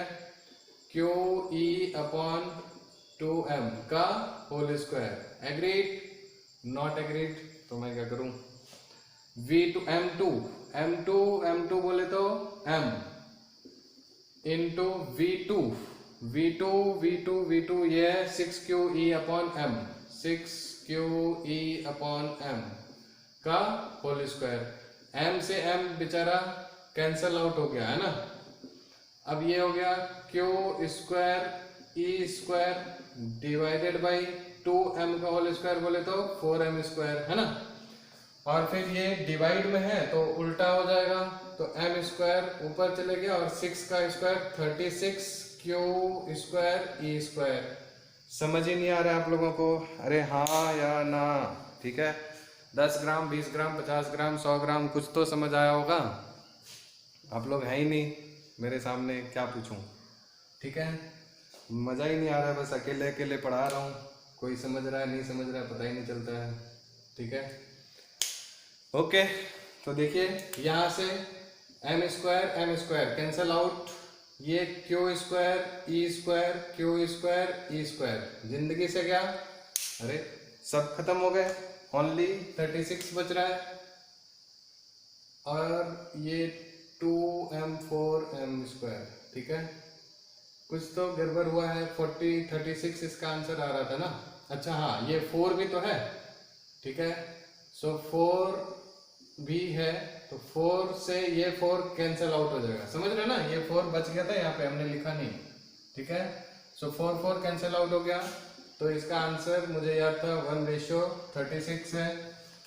QE अपॉन 2m का whole square, agreed not agreed, तो मैं क्या करूं m2 बोले तो m इंटू v2 ये 6QE upon m, 6QE upon m का होल स्क्वायर। m से m बेचारा कैंसल आउट हो गया है ना। अब ये हो गया Q² डिवाइडेड बाई 2m का होल स्क्वायर बोले तो 4m² है ना। और फिर ये डिवाइड में है तो उल्टा हो जाएगा, तो m² ऊपर चले गया और 6 का स्क्वायर 36 Q²E²। समझ ही नहीं आ रहा है आप लोगों को? अरे हाँ या ना, ठीक है। 10 ग्राम 20 ग्राम 50 ग्राम 100 ग्राम कुछ तो समझ आया होगा। आप लोग हैं ही नहीं मेरे सामने, क्या पूछूं, ठीक है। मज़ा ही नहीं आ रहा है, बस अकेले अकेले पढ़ा रहा हूँ, कोई समझ रहा है नहीं समझ रहा है पता ही नहीं चलता है, ठीक है। ओके, तो देखिए यहाँ से m² कैंसल आउट, ये Q²E², जिंदगी से गया, अरे सब खत्म हो गए, ओनली 36 बच रहा है, और ये 2m4m², ठीक है। कुछ तो गड़बड़ हुआ है, 36 इसका आंसर आ रहा था ना। अच्छा हाँ, ये 4 भी तो है, ठीक है। सो 4 भी है, तो 4 से ये 4 कैंसिल आउट हो जाएगा, समझ रहे ना। ये 4 बच गया था, यहाँ पे हमने लिखा नहीं, ठीक है। सो 4 कैंसिल आउट हो गया, तो इसका आंसर मुझे याद था 1:36 है,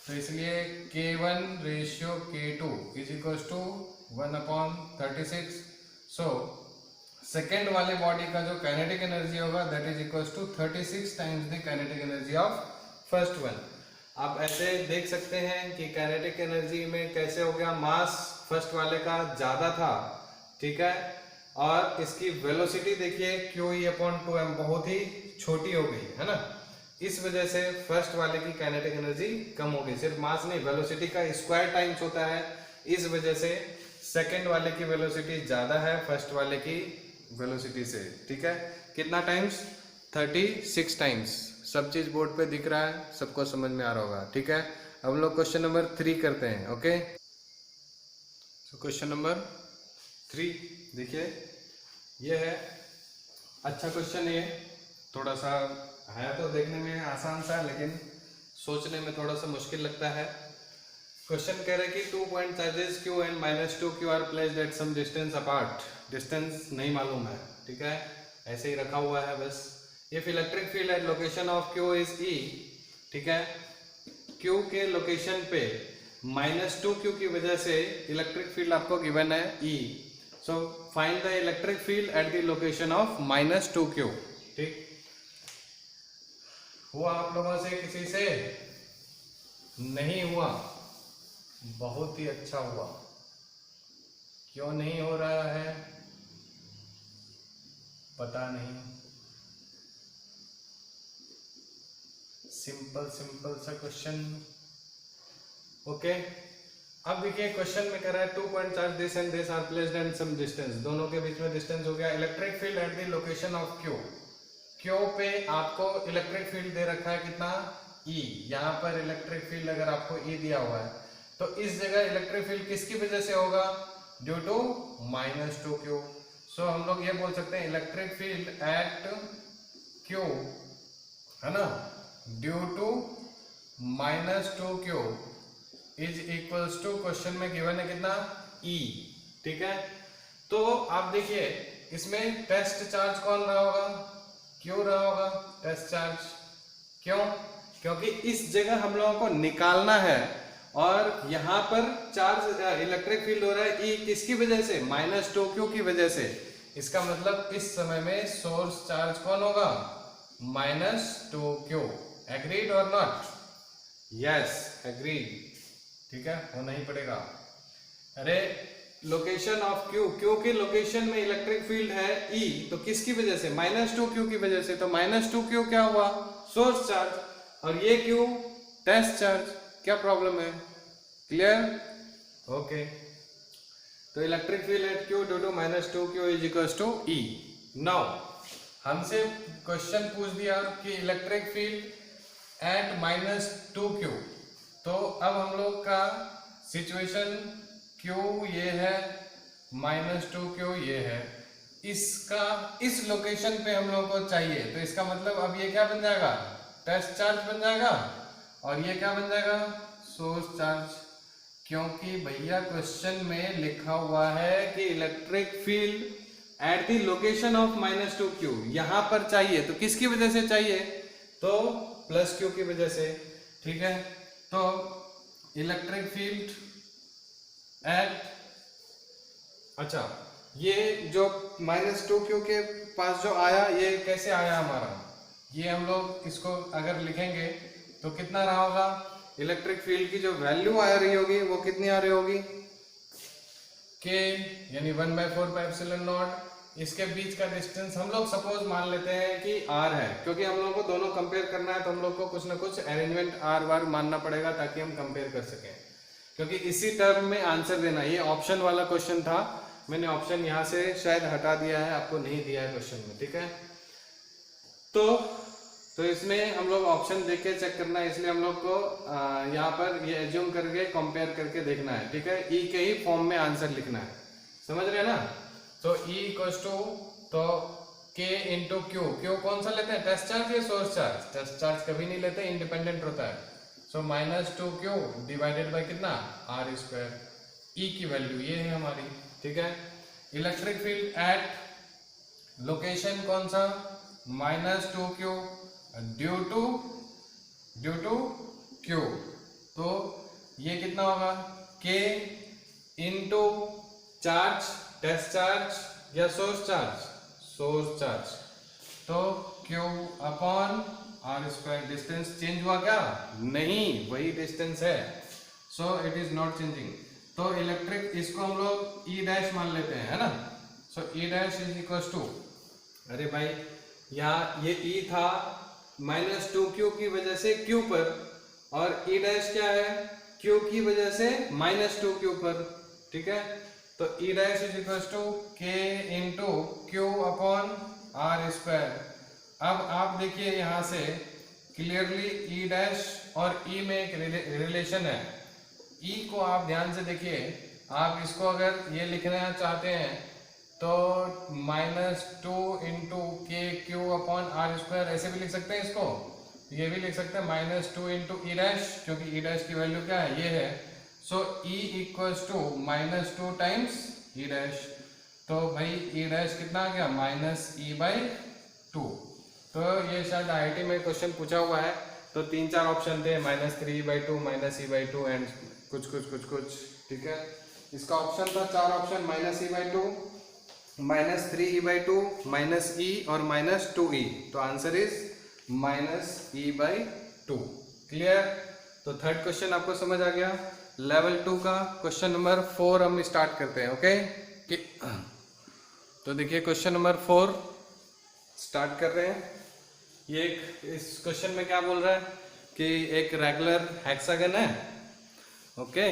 तो इसलिए K1:K2 is equal to 1/36। So second वाले बॉडी का जो काइनेटिक एनर्जी होगा that is equal to 36 times the kinetic energy of first one. आप ऐसे देख सकते हैं कि काइनेटिक एनर्जी में कैसे हो गया, मास फर्स्ट वाले का ज्यादा था, ठीक है, और इसकी वेलोसिटी देखिए QE/2m बहुत ही छोटी हो गई है ना। इस वजह से फर्स्ट वाले की काइनेटिक एनर्जी कम हो गई, सिर्फ मास नहीं वेलोसिटी का स्क्वायर टाइम्स होता है, इस वजह से सेकंड वाले की वेलोसिटी ज्यादा है फर्स्ट वाले की वेलोसिटी से, ठीक है। कितना टाइम्स? 36 टाइम्स। सब चीज बोर्ड पे दिख रहा है, सबको समझ में आ रहा होगा, ठीक है। अब हम लोग क्वेश्चन नंबर 3 करते हैं, ओके। तो क्वेश्चन नंबर 3 देखिए, ये है, अच्छा क्वेश्चन है, थोड़ा सा है तो देखने में आसान सा, लेकिन सोचने में थोड़ा सा मुश्किल लगता है। क्वेश्चन कह रहे हैं कि 2 point charges Q and -2Q are placed at some distance apart. Distance नहीं मालूम है, ठीक है, ऐसे ही रखा हुआ है बस। If electric field eight location of Q is E, ठीक है, Q के लोकेशन पे -2Q की वजह से इलेक्ट्रिक फील्ड आपको गिवन है E। So find the electric field at the location of -2Q। ठीक, हुआ आप लोगों से किसी से? नहीं हुआ, बहुत ही अच्छा हुआ। क्यों नहीं हो रहा है पता नहीं। सिंपल सिंपल सा क्वेश्चन, ओके। अब देखिए क्वेश्चन में कह रहा है 2 point charge this and this are placed at some distance, दोनों के बीच में डिस्टेंस हो गया। Electric field at the location of Q, Q पे आपको इलेक्ट्रिक फील्ड दे रखा है कितना? E। यहाँ पर इलेक्ट्रिक फील्ड अगर आपको E दिया हुआ है तो इस जगह इलेक्ट्रिक फील्ड किसकी वजह से होगा? Due to -2Q। सो हम लोग ये बोल सकते हैं इलेक्ट्रिक फील्ड एट Q, है ना, due to -2Q is equals to, question में गिवन है कितना? E, ठीक है। तो आप देखिए इसमें टेस्ट चार्ज कौन रहा होगा? क्यों रहा होगा टेस्ट चार्ज? क्यों? क्योंकि इस जगह हम लोगों को निकालना है और यहाँ पर चार्ज इलेक्ट्रिक फील्ड हो रहा है E, किसकी वजह से? -2Q की वजह से। इसका मतलब इस समय में सोर्स चार्ज कौन होगा? -2Q। एग्रीड और नॉट? यस, एग्रीड, ठीक है, होना ही पड़ेगा। अरे लोकेशन ऑफ Q के लोकेशन में इलेक्ट्रिक फील्ड है E, तो किसकी वजह से? -2Q की वजह से। तो -2Q क्या हुआ? सोर्स चार्ज, और ये Q टेस्ट चार्ज। क्या प्रॉब्लम है? क्लियर? ओके। तो electric field at Q due to -2Q is equals to E। Now हमसे क्वेश्चन पूछ दिया कि इलेक्ट्रिक फील्ड एट -2Q, तो अब हम लोग का सिचुएशन Q ये है, -2Q ये है, इसका इस लोकेशन पे हम लोग को चाहिए, तो इसका मतलब अब ये क्या बन जाएगा? टेस्ट चार्ज बन जाएगा, और ये क्या बन जाएगा? Source charge. क्योंकि भैया क्वेश्चन में लिखा हुआ है कि electric field at the location of -2Q यहां पर चाहिए, तो किसकी वजह से चाहिए? तो +Q की वजह से, ठीक है। तो इलेक्ट्रिक फील्ड एट, अच्छा, ये जो -2Q के पास जो आया, ये कैसे आया हमारा? ये हम लोग इसको अगर लिखेंगे तो कितना रहा होगा? इलेक्ट्रिक फील्ड की जो वैल्यू आ रही होगी वो कितनी आ रही होगी? K यानी 1/4πε0। इसके बीच का डिस्टेंस हम लोग सपोज मान लेते हैं कि R है, क्योंकि हम लोग को दोनों कंपेयर करना है, तो हम लोग को कुछ ना कुछ अरेंजमेंट R वार मानना पड़ेगा ताकि हम कंपेयर कर सकें, क्योंकि इसी टर्म में आंसर देना। ये ऑप्शन वाला क्वेश्चन था, मैंने ऑप्शन यहाँ से शायद हटा दिया है, आपको नहीं दिया है क्वेश्चन में, ठीक है। तो इसमें हम लोग ऑप्शन देख के चेक करना है, इसलिए हम लोग को यहाँ पर ये एज्यूम करके कंपेयर करके देखना है, ठीक है। E के ही फॉर्म में आंसर लिखना है, समझ रहे हैं ना। तो E इक्वल्स टू, तो K इंटू Q कौन सा लेते हैं? टेस्ट चार्ज या सोर्स चार्ज? टेस्ट चार्ज कभी नहीं लेते, इंडिपेंडेंट होता है। सो -2Q डिवाइडेड बाय कितना? R²। E की वैल्यू ये है हमारी, ठीक है। इलेक्ट्रिक फील्ड एट लोकेशन कौन सा? -2Q, due to Q. तो ये कितना होगा, K into charge, test charge या सोर्स चार्ज, सोर्स चार्ज। तो Q upon R square. Distance change हुआ क्या? नहीं, वही डिस्टेंस है, so it is not changing. तो इलेक्ट्रिक, इसको हम लोग ई डैश मान लेते हैं, है ना। So E dash is equal to, अरे भाई यहाँ ये ई था -2q की वजह से q पर, और ई डैश क्या है, q की वजह से -2q पर, ठीक है। तो E dash is equal to k into Q upon R square. अब आप देखिए यहाँ से क्लियरली ई डैश और ई में एक रिलेशन है। ई को आप ध्यान से देखिए, आप इसको अगर ये लिखना चाहते हैं तो -2 इंटू के क्यू अपॉन आर स्क्वायर ऐसे भी लिख सकते हैं इसको। ये भी लिख सकते हैं -2 इंटू ई डैश, क्योंकि ई डैश की वैल्यू क्या है, ये है। So E equals to -2 times E dash. तो भाई ई डैश कितना आ गया, -e/2। तो ये शायद IIT में क्वेश्चन पूछा हुआ है। तो 3-4 ऑप्शन थे, -3e/2, -e/2 एंड कुछ, ठीक है। इसका ऑप्शन था 4 ऑप्शन, -e/2, -3e/2, -e और -2e। तो आंसर इज -e/2। क्लियर। तो थर्ड क्वेश्चन आपको समझ आ गया। लेवल 2 का क्वेश्चन नंबर 4 हम स्टार्ट करते हैं, ओके। तो देखिए क्वेश्चन नंबर 4 स्टार्ट कर रहे हैं। ये इस क्वेश्चन में क्या बोल रहा है कि एक रेगुलर हेक्सागन है, ओके,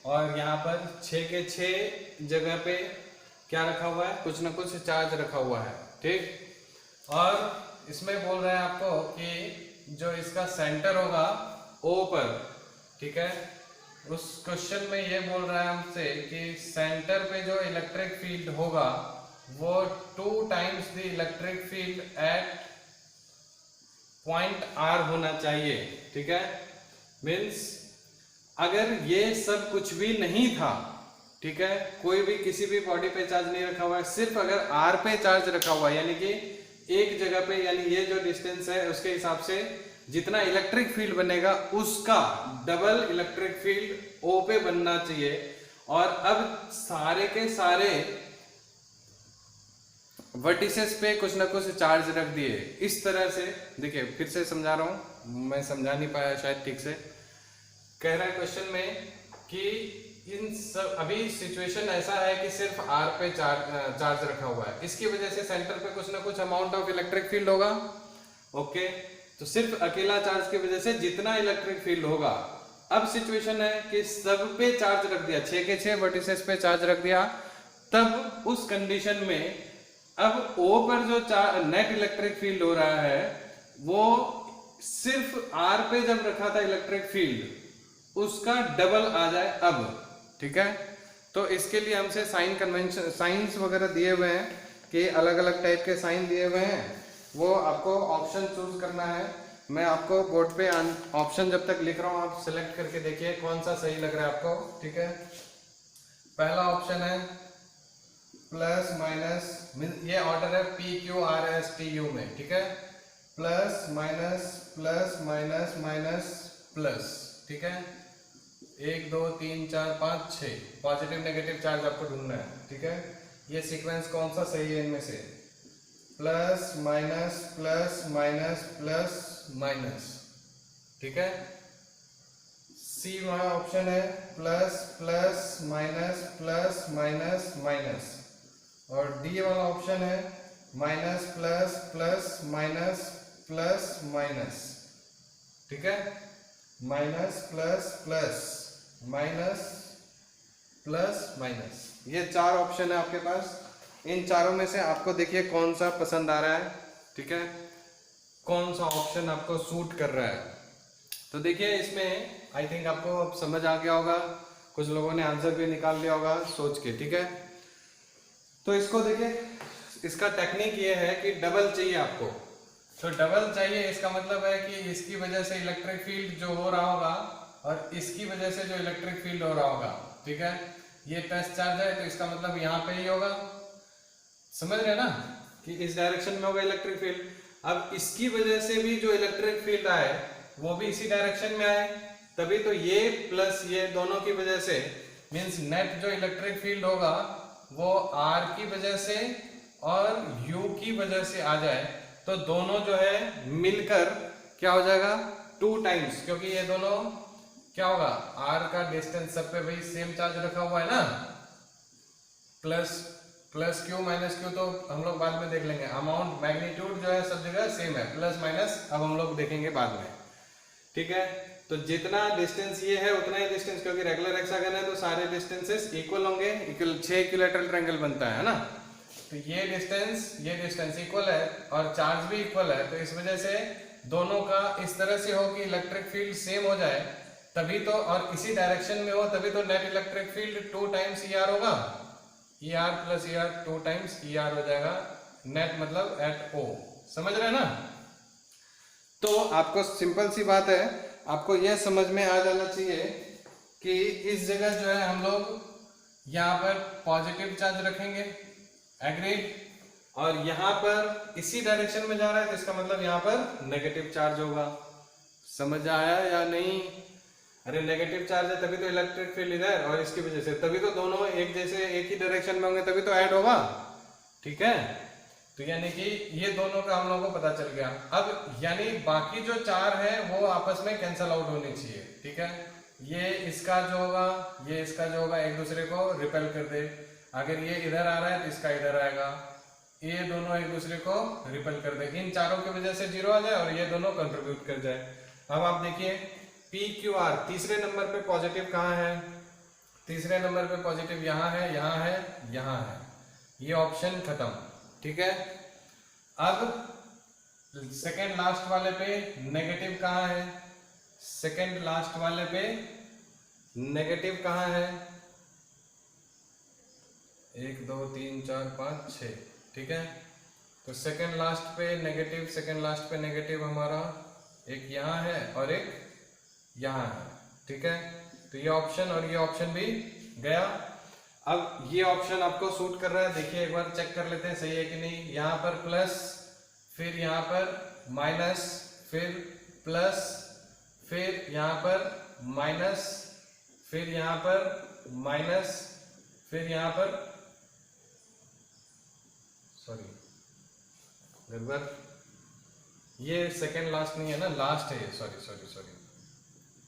और यहाँ पर 6 के 6 जगह पे क्या रखा हुआ है, कुछ ना कुछ चार्ज रखा हुआ है, ठीक। और इसमें बोल रहा है आपको कि जो इसका सेंटर होगा O पर, ठीक है। उस क्वेश्चन में ये बोल रहा है हमसे कि सेंटर पे जो इलेक्ट्रिक फील्ड होगा वो 2 times the electric field at point R होना चाहिए, ठीक है। मीन्स अगर ये सब कुछ भी नहीं था, ठीक है, कोई भी किसी भी बॉडी पे चार्ज नहीं रखा हुआ है, सिर्फ अगर R पे चार्ज रखा हुआ है, यानी कि एक जगह पे, यानी ये जो डिस्टेंस है उसके हिसाब से जितना इलेक्ट्रिक फील्ड बनेगा उसका डबल इलेक्ट्रिक फील्ड O पे बनना चाहिए। और अब सारे के सारे वर्टिसेस पे कुछ ना कुछ चार्ज रख दिए इस तरह से। देखिए फिर से समझा रहा हूं, मैं समझा नहीं पाया शायद ठीक से। कह रहा है क्वेश्चन में कि इन सब, अभी सिचुएशन ऐसा है कि सिर्फ R पे चार्ज रखा हुआ है, इसकी वजह से सेंटर पे कुछ ना कुछ अमाउंट ऑफ इलेक्ट्रिक फील्ड होगा, ओके। तो सिर्फ अकेला चार्ज की वजह से जितना इलेक्ट्रिक फील्ड होगा। अब सिचुएशन है कि सब पे चार्ज रख दिया, 6 के 6 वर्टिसेस पे चार्ज रख दिया, तब उस कंडीशन में अब O पर जो नेट इलेक्ट्रिक फील्ड हो रहा है वो सिर्फ R पे जब रखा था इलेक्ट्रिक फील्ड उसका डबल आ जाए अब, ठीक है। तो इसके लिए हमसे साइन कन्वेंशन, साइंस वगैरह दिए हुए हैं कि अलग अलग टाइप के साइन दिए हुए हैं, वो आपको ऑप्शन चूज करना है। मैं आपको बोर्ड पे ऑप्शन जब तक लिख रहा हूं आप सिलेक्ट करके देखिए कौन सा सही लग रहा है आपको, ठीक है। पहला ऑप्शन है प्लस माइनस, ये ऑर्डर है PQRSTU में, ठीक है। Plus minus plus minus minus plus, ठीक है। 1 2 3 4 5 6 पॉजिटिव नेगेटिव चार्ज आपको ढूंढना है, ठीक है। ये सीक्वेंस कौन सा सही है इनमें से, plus minus plus minus plus minus, ठीक है। सी वाला ऑप्शन है plus plus minus plus minus minus, और डी वाला ऑप्शन है minus plus plus minus plus minus, ठीक है। Minus plus plus minus plus minus, ये 4 ऑप्शन है आपके पास। इन चारों में से आपको देखिए कौन सा पसंद आ रहा है, ठीक है, कौन सा ऑप्शन आपको सूट कर रहा है। तो देखिए इसमें आई थिंक आपको अब समझ आ गया होगा, कुछ लोगों ने आंसर भी निकाल लिया होगा सोच के, ठीक है। तो इसको देखिए, इसका टेक्निक ये है कि डबल चाहिए आपको। तो डबल चाहिए इसका मतलब है कि इसकी वजह से इलेक्ट्रिक फील्ड जो हो रहा होगा और इसकी वजह से जो इलेक्ट्रिक फील्ड हो रहा होगा, ठीक है। ये टेस्ट चार्ज है तो इसका मतलब यहाँ पे ही होगा, समझ रहे ना, कि इस डायरेक्शन में होगा इलेक्ट्रिक फील्ड। अब इसकी वजह से भी जो इलेक्ट्रिक फील्ड आए वो भी इसी डायरेक्शन में आए, तभी तो ये प्लस ये दोनों की वजह से मींस नेट जो इलेक्ट्रिक फील्ड होगा वो आर की वजह से और यू की वजह से आ जाए, तो दोनों जो है मिलकर क्या हो जाएगा 2 टाइम्स, क्योंकि ये दोनों क्या होगा आर का डिस्टेंस सब पे भाई सेम चार्ज रखा हुआ है ना, प्लस क्यू माइनस क्यू तो हम लोग बाद में देख लेंगे, अमाउंट मैग्नीट्यूड जो है सब जगह सेम है, प्लस माइनस अब हम लोग देखेंगे बाद में, ठीक है। तो जितना डिस्टेंस ये है उतना ही डिस्टेंस, क्योंकि रेगुलर हेक्सागन है तो सारे डिस्टेंसेस इक्वल होंगे, 6 इक्विलैटरल ट्रायंगल बनता है ना, तो ये डिस्टेंस इक्वल है और चार्ज भी इक्वल है, तो इस वजह से दोनों का इस तरह से हो कि इलेक्ट्रिक फील्ड सेम हो जाए, तभी तो, और इसी डायरेक्शन में हो तभी तो net electric field 2 times ER होगा, ER plus ER 2 times ER हो जाएगा नेट, मतलब एट O, समझ रहे हैं ना। तो आपको सिंपल सी बात है, आपको यह समझ में आ जाना चाहिए कि इस जगह जो है हम लोग यहाँ पर पॉजिटिव चार्ज रखेंगे, एग्रीड, और यहाँ पर इसी डायरेक्शन में जा रहा है तो इसका मतलब यहाँ पर नेगेटिव चार्ज होगा, समझ आया या नहीं। अरे नेगेटिव चार्ज है तभी तो इलेक्ट्रिक फील्ड इधर, और इसकी वजह से तभी तो दोनों एक जैसे एक ही डायरेक्शन में होंगे, तभी तो ऐड होगा, ठीक है। तो यानी कि ये दोनों का हम लोगों को पता चल गया। अब यानी बाकी जो 4 है वो आपस में कैंसल आउट होनी चाहिए, ठीक है। ये इसका जो होगा ये इसका जो होगा एक दूसरे को रिपेल कर दे, अगर ये इधर आ रहा है तो इसका इधर आएगा, ये दोनों एक दूसरे को रिपेल कर दे, इन चारों की वजह से 0 आ जाए और ये दोनों कंट्रीब्यूट कर जाए। अब आप देखिए PQR तीसरे नंबर पे पॉजिटिव कहाँ है, तीसरे नंबर पे पॉजिटिव यहाँ है, यहाँ है, यहाँ है, ये ऑप्शन खत्म, ठीक है। अब सेकेंड लास्ट वाले पे नेगेटिव कहाँ है, सेकेंड लास्ट वाले पे नेगेटिव कहाँ है, 1 2 3 4 5 6, ठीक है। तो सेकेंड लास्ट पे नेगेटिव, सेकेंड लास्ट पे नेगेटिव हमारा एक यहाँ है और एक यहाँ है, ठीक है। तो ये ऑप्शन और ये ऑप्शन भी गया। अब ये ऑप्शन आपको सूट कर रहा है, देखिए एक बार चेक कर लेते हैं सही है कि नहीं। यहाँ पर प्लस, फिर यहाँ पर माइनस, फिर प्लस, फिर यहाँ पर माइनस, फिर यहाँ पर माइनस, फिर यहाँ पर सॉरी ये सेकेंड लास्ट नहीं है ना, लास्ट है ये, सॉरी,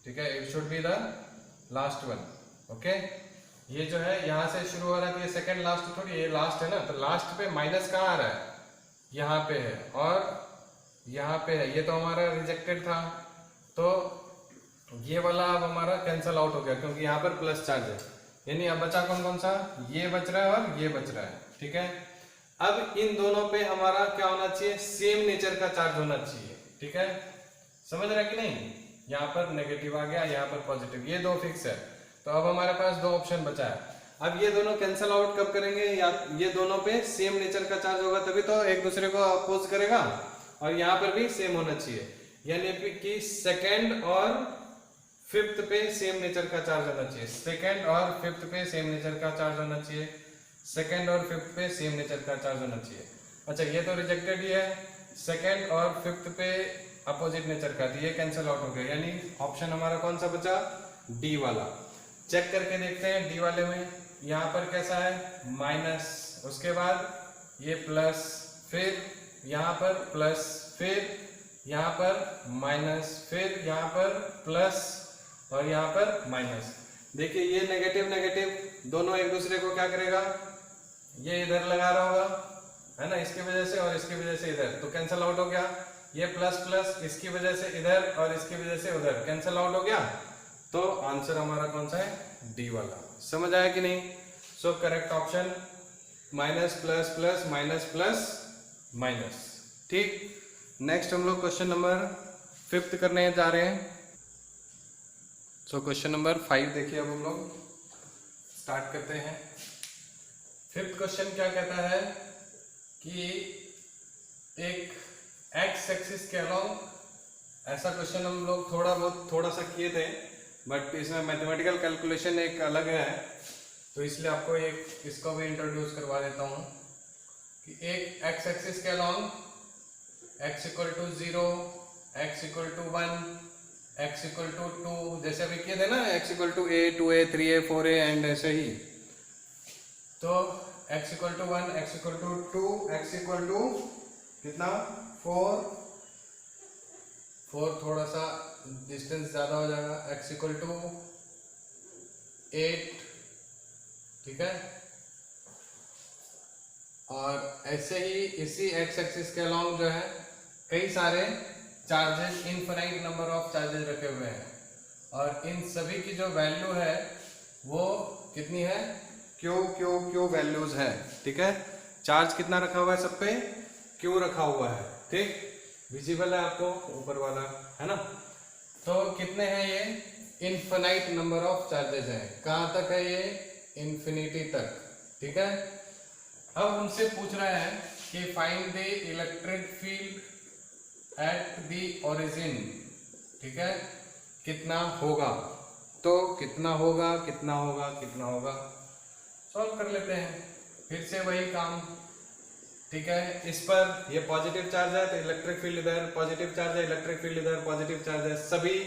ठीक है, it should be the last one, okay. ये जो है यहाँ से शुरू हो रहा है, ये सेकेंड लास्ट थोड़ी, ये लास्ट है ना, तो लास्ट पे माइनस कहाँ आ रहा है, यहाँ पे है और यहाँ पे है, ये तो हमारा रिजेक्टेड था, तो ये वाला अब हमारा कैंसल आउट हो गया क्योंकि यहाँ पर प्लस चार्ज है, यानी अब बचा कौन कौन सा, ये बच रहा है और ये बच रहा है, ठीक है। अब इन दोनों पे हमारा क्या होना चाहिए, सेम नेचर का चार्ज होना चाहिए, ठीक है, समझ रहा है कि नहीं। यहाँ पर नेगेटिव आ गया, यहाँ पर पॉजिटिव, ये 2 फिक्स है, तो अब हमारे पास 2 ऑप्शन बचा है। अब ये दोनों कैंसल आउट कब करेंगे, या ये दोनों पे सेम नेचर का चार्ज होगा तभी तो एक दूसरे को अपोज करेगा, और यहाँ पर भी सेम होना चाहिए, यानी कि सेकेंड और फिफ्थ पे सेम नेचर का चार्ज होना चाहिए, सेकेंड और फिफ्थ पे सेम नेचर का चार्ज होना चाहिए, सेकेंड और फिफ्थ पे सेम नेचर का चार्ज होना चाहिए। अच्छा ये तो रिजेक्टेड ही है, सेकेंड और फिफ्थ पे अपोजिट नेचर का, ये कैंसिल आउट हो गया, यानी ऑप्शन हमारा कौन सा बचा, डी वाला। चेक करके देखते हैं डी वाले में, यहाँ पर कैसा है माइनस, उसके बाद ये प्लस, फिर यहाँ पर प्लस, फिर यहाँ पर माइनस, फिर यहाँ पर प्लस और यहाँ पर माइनस। देखिए ये नेगेटिव नेगेटिव दोनों एक दूसरे को क्या करेगा, ये इधर लगा रहा होगा है ना, इसकी वजह से और इसकी वजह से इधर, तो कैंसिल आउट हो गया। ये प्लस प्लस इसकी वजह से इधर और इसकी वजह से उधर, कैंसिल आउट हो गया। तो आंसर हमारा कौन सा है, डी वाला। समझ आया कि नहीं। So correct option minus plus plus minus plus minus. ठीक, नेक्स्ट हम लोग क्वेश्चन नंबर 5 करने जा रहे हैं। सो क्वेश्चन नंबर 5 देखिए, अब हम लोग स्टार्ट करते हैं। 5th क्वेश्चन क्या कहता है कि एक एक्स एक्सिस के अलोंग, ऐसा क्वेश्चन हम लोग थोड़ा सा किए थे, बट इसमें मैथमेटिकल कैलकुलेशन एक अलग है, तो इसलिए आपको एक इसको भी इंट्रोड्यूस करवा देता हूँ कि एक एक्स एक्सिस के along x equal to 0, x equal to 1, x equal to 2, जैसे अभी किए थे ना, x equal to a, 2a, 3a, 4a and ऐसे ही। तो x equal to 1, x equal to 2, x equal to कितना 4, थोड़ा सा डिस्टेंस ज़्यादा हो जाएगा, x इक्वल टू 8, ठीक है। और ऐसे ही इसी x एक्सिस के अलोंग जो है कई सारे charges, infinite number of charges रखे हुए हैं, और इन सभी की जो वैल्यू है वो कितनी है, क्यू वैल्यूज है, ठीक है। चार्ज कितना रखा हुआ है सब पे, क्यू रखा हुआ है, ठीक, विजिबल है आपको ऊपर वाला, है ना। तो कितने हैं ये, इनफाइनाइट नंबर ऑफ चार्जेस हैं। कहाँ तक है ये, इन्फिनिटी तक, ठीक है। अब हमसे पूछ रहा है कि find the electric field at the origin, ठीक है, कितना होगा। तो कितना होगा, कितना होगा, कितना होगा, सॉल्व कर लेते हैं, फिर से वही काम, ठीक है। इस पर ये पॉजिटिव चार्ज है तो इलेक्ट्रिक फील्ड इधर, पॉजिटिव चार्ज है इलेक्ट्रिक फील्ड इधर, पॉजिटिव चार्ज है, सभी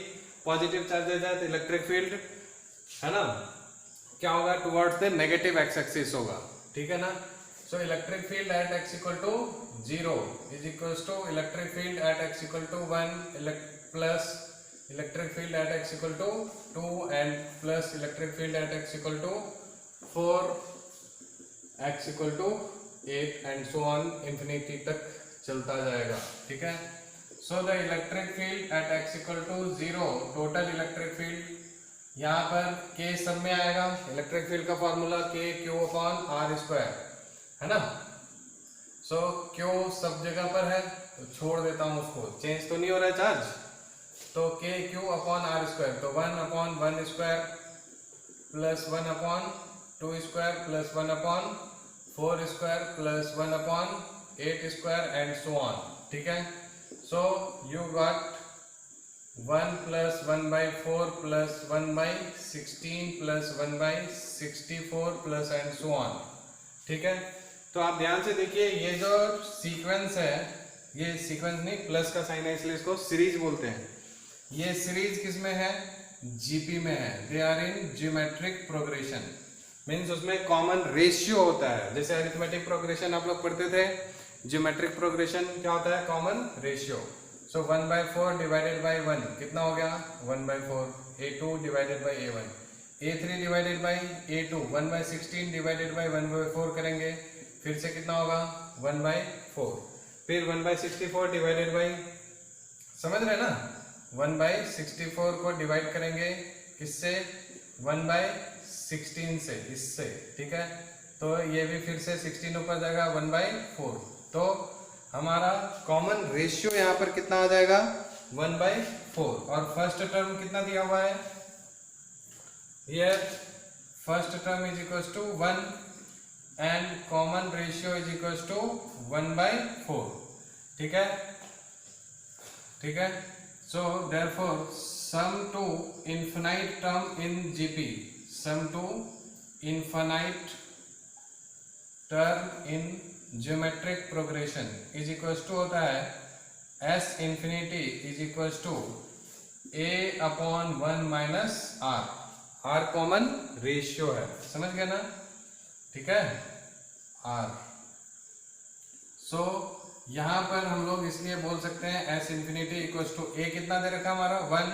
पॉजिटिव चार्जेज है तो इलेक्ट्रिक फील्ड, है ना, क्या होगा, towards the negative X axis होगा, ठीक है ना। So electric field at x equal to 0 is equals to electric field at x equal to 1 plus electric field at x equal to 2 and plus electric field at x equal to 4, x equal to 8 and so on infinity तक चलता जाएगा, ठीक है। So the electric field at x equal to 0, total electric field, यहाँ पर k सब में आएगा, इलेक्ट्रिक फील्ड का formula k q upon r square, है ना। सो q सब जगह पर है तो छोड़ देता हूँ उसको, चेंज तो नहीं हो रहा है चार्ज, तो k q upon r square, तो 1 upon 1 square plus 1 upon 2 square plus 1 upon 4 square plus 1 upon 8 square and so on, ठीक है। So you got 1 plus 1 by 4 plus 1 by 16 plus 1 by 64 plus and so on, ठीक है। तो आप ध्यान से देखिए, ये जो सीक्वेंस है, ये सीक्वेंस नहीं, प्लस का साइन है इसलिए इसको सीरीज बोलते हैं। ये सीरीज किस में है, जीपी में है, they are in geometric progression, means उसमें कॉमन रेशियो होता है। जैसे अरिथमेटिक प्रोग्रेशन आप लोग पढ़ते थे, ज्योमेट्रिक प्रोग्रेशन क्या होता है, common ratio. So 1/4 divided by 1 कितना हो गया, 1/4, a2 divided by a1, a3 divided by a2, 1/16 divided by 1/4 करेंगे, फिर से कितना होगा 1/4, फिर 1/64 डिवाइडेड बाई, समझ रहे ना, 1/64 को डिवाइड करेंगे किससे, 1/16 से, इससे, ठीक है। तो ये भी फिर से 16 ऊपर जाएगा 1/4, तो हमारा कॉमन रेशियो यहाँ पर कितना आ जाएगा 1/4, और फर्स्ट टर्म कितना दिया हुआ है, here first term is equals to 1 and common ratio is equals to 1/4, ठीक है, ठीक है। So therefore sum to infinite term in GP, sum to infinite term in geometric progression is equals to होता है s infinity is equals to a upon 1 minus r, r common ratio है, समझ गए ना, ठीक है, r। सो यहाँ पर हम लोग इसलिए बोल सकते हैं s infinity equals to a कितना दे रखा हमारा 1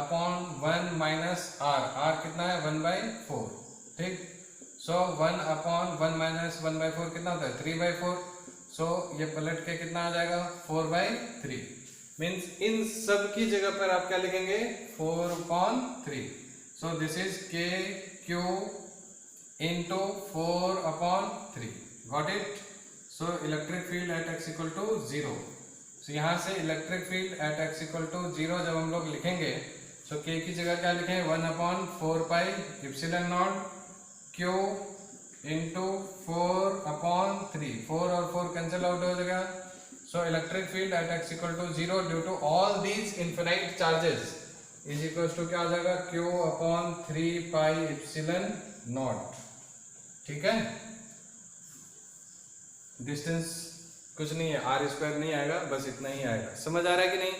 अपॉन 1 माइनस r, r कितना है 1/4, ठीक। सो 1 अपॉन 1 माइनस 1/4 कितना होता है 3/4, सो ये पलट के कितना आ जाएगा 4/3, मीन्स इन सब की जगह पर आप क्या लिखेंगे 4/3। So this is k q into 4/3, got it. So electric field at x equal to 0, so यहाँ से electric field at x equal to 0 जब हम लोग लिखेंगे, सो k की जगह क्या लिखेंगे 1/4 एप्सिलॉन नॉट q इंटू 4/3, 4 और 4 कैंसिल आउट हो जाएगा। So electric field at x equal to 0 due to all these infinite charges is equal to क्या हो जाएगा q/3 एप्सिलॉन नॉट, ठीक है। डिस्टेंस कुछ नहीं है, आर स्क्वायर नहीं आएगा, बस इतना ही आएगा। समझ आ रहा है कि नहीं?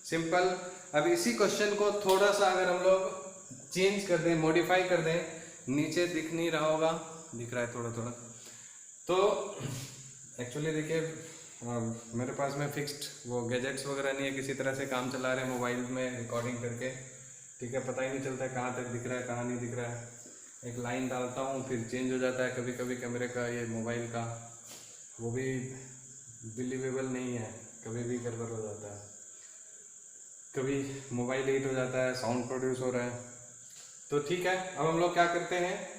सिंपल। अब इसी क्वेश्चन को थोड़ा सा अगर हम लोग चेंज कर दें, मॉडिफाई कर दें, नीचे दिख नहीं रहा होगा, दिख रहा है थोड़ा थोड़ा, तो एक्चुअली देखिए मेरे पास में फिक्स्ड वो गैजेट्स वगैरह नहीं है, किसी तरह से काम चला रहे हैं मोबाइल में रिकॉर्डिंग करके, ठीक है, पता ही नहीं चलता है कहाँ तक दिख रहा है कहाँ नहीं दिख रहा है। एक लाइन डालता हूँ फिर चेंज हो जाता है, कभी कभी कैमरे का, ये मोबाइल का, वो भी बिलीवेबल नहीं है, कभी भी गड़बड़ हो जाता है, कभी मोबाइल हीट हो जाता है, साउंड प्रोड्यूस हो रहा है। तो ठीक है, अब हम लोग क्या करते हैं,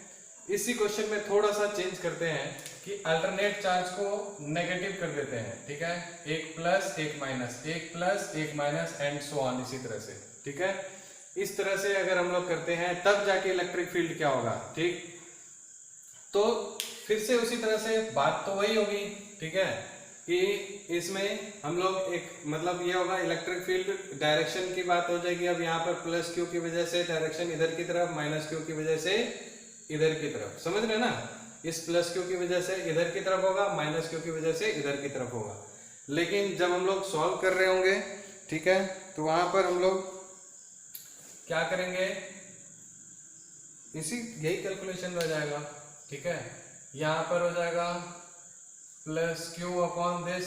इसी क्वेश्चन में थोड़ा सा चेंज करते हैं कि अल्टरनेट चार्ज को नेगेटिव कर देते हैं, ठीक है, एक प्लस एक माइनस, एक प्लस एक माइनस एंड सो ऑन, इसी तरह से, ठीक है। इस तरह से अगर हम लोग करते हैं तब जाके इलेक्ट्रिक फील्ड क्या होगा, ठीक। तो फिर से उसी तरह से बात तो वही होगी, ठीक है, कि इसमें हम लोग एक मतलब ये होगा इलेक्ट्रिक फील्ड डायरेक्शन की बात हो जाएगी। अब यहाँ पर प्लस क्यू की वजह से डायरेक्शन इधर की तरफ, माइनस क्यू की वजह से इधर की तरफ, समझ रहे ना। इस प्लस क्यू की वजह से इधर की तरफ होगा, माइनस क्यू की वजह से इधर की तरफ होगा। लेकिन जब हम लोग सॉल्व कर रहे होंगे, ठीक है, तो वहां पर हम लोग क्या करेंगे, इसी यही कैलकुलेशन रह जाएगा, ठीक है। यहाँ पर हो जाएगा प्लस क्यू अपॉन दिस,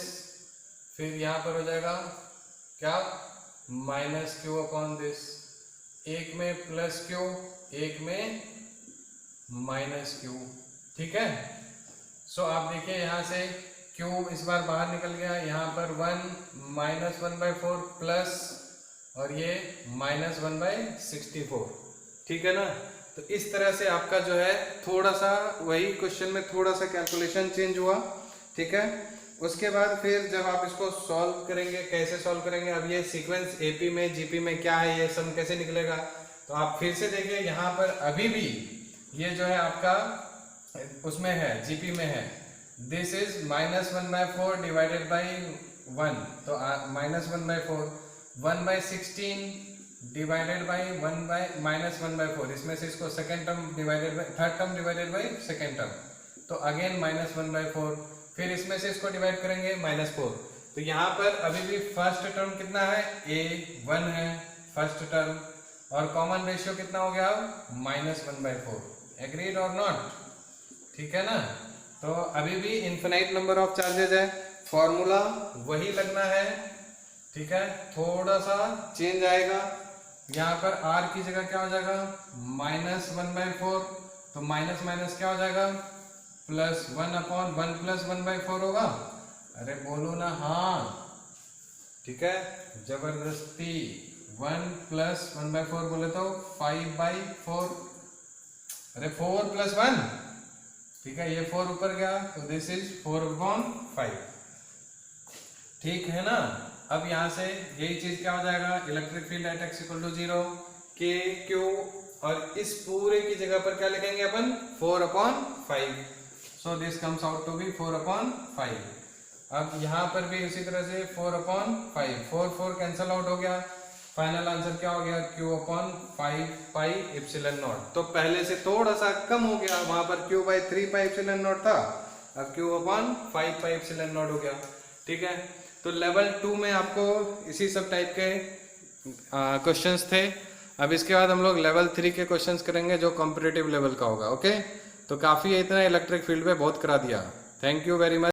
फिर यहाँ पर हो जाएगा क्या, माइनस क्यू अपॉन दिस, एक में प्लस क्यू एक में माइनस क्यू, ठीक है। सो आप देखिए यहाँ से क्यू इस बार बाहर निकल गया, यहाँ पर 1 माइनस 1/4 प्लस और ये माइनस 1/64, ठीक है ना। तो इस तरह से आपका जो है थोड़ा सा वही क्वेश्चन में थोड़ा सा कैलकुलेशन चेंज हुआ, ठीक है। उसके बाद फिर जब आप इसको सॉल्व करेंगे, कैसे सॉल्व करेंगे, अब ये सीक्वेंस एपी में जीपी में क्या है, ये सम कैसे निकलेगा, तो आप फिर से देखिए यहाँ पर अभी भी ये जो है आपका उसमें है, जीपी में है, this is minus 1/4 divided by 1, तो माइनस 1/4, 1/16 डिवाइडेड बाई 1/-1/4, इसमें से इसको second term divided by third term divided by second term, तो अगेन -1/4, फिर इसमें से इसको डिवाइड करेंगे -4। तो यहाँ पर अभी भी फर्स्ट टर्म कितना है, a1 है फर्स्ट टर्म, और कॉमन रेशियो कितना हो गया, -1/4। एग्रीड और नॉट, ठीक है ना। तो अभी भी इनफिनाइट नंबर ऑफ चार्जेस है, फॉर्मूला वही लगना है, ठीक है, थोड़ा सा चेंज आएगा। यहाँ पर r की जगह क्या हो जाएगा, -1/4, तो माइनस माइनस क्या हो जाएगा, +1/1 + 1/4 होगा। अरे बोलो ना हाँ, ठीक है, जबरदस्ती 1 + 1/4 बोले तो 5/4, अरे 4 + 1, ठीक है, ये 4 ऊपर गया तो दिस इज 4/5, ठीक है ना। अब यहाँ से यही चीज क्या हो जाएगा, electric field at x = 0, k q, और इस पूरे की जगह पर क्या लिखेंगे अपन, 4/5, so this comes out to be 4/5। अब यहाँ पर भी उसी तरह से 4/5, 4 कैंसल आउट हो गया, फाइनल आंसर क्या हो गया, q/5πε0। तो पहले से थोड़ा सा कम हो गया, वहां पर q/3πε0 था, अब q/5πε0 हो गया, ठीक है। तो लेवल 2 में आपको इसी सब टाइप के क्वेश्चंस थे। अब इसके बाद हम लोग लेवल 3 के क्वेश्चंस करेंगे जो कॉम्पिटिटिव लेवल का होगा, ओके। तो काफ़ी है इतना, इलेक्ट्रिक फील्ड पे बहुत करा दिया। Thank you very much.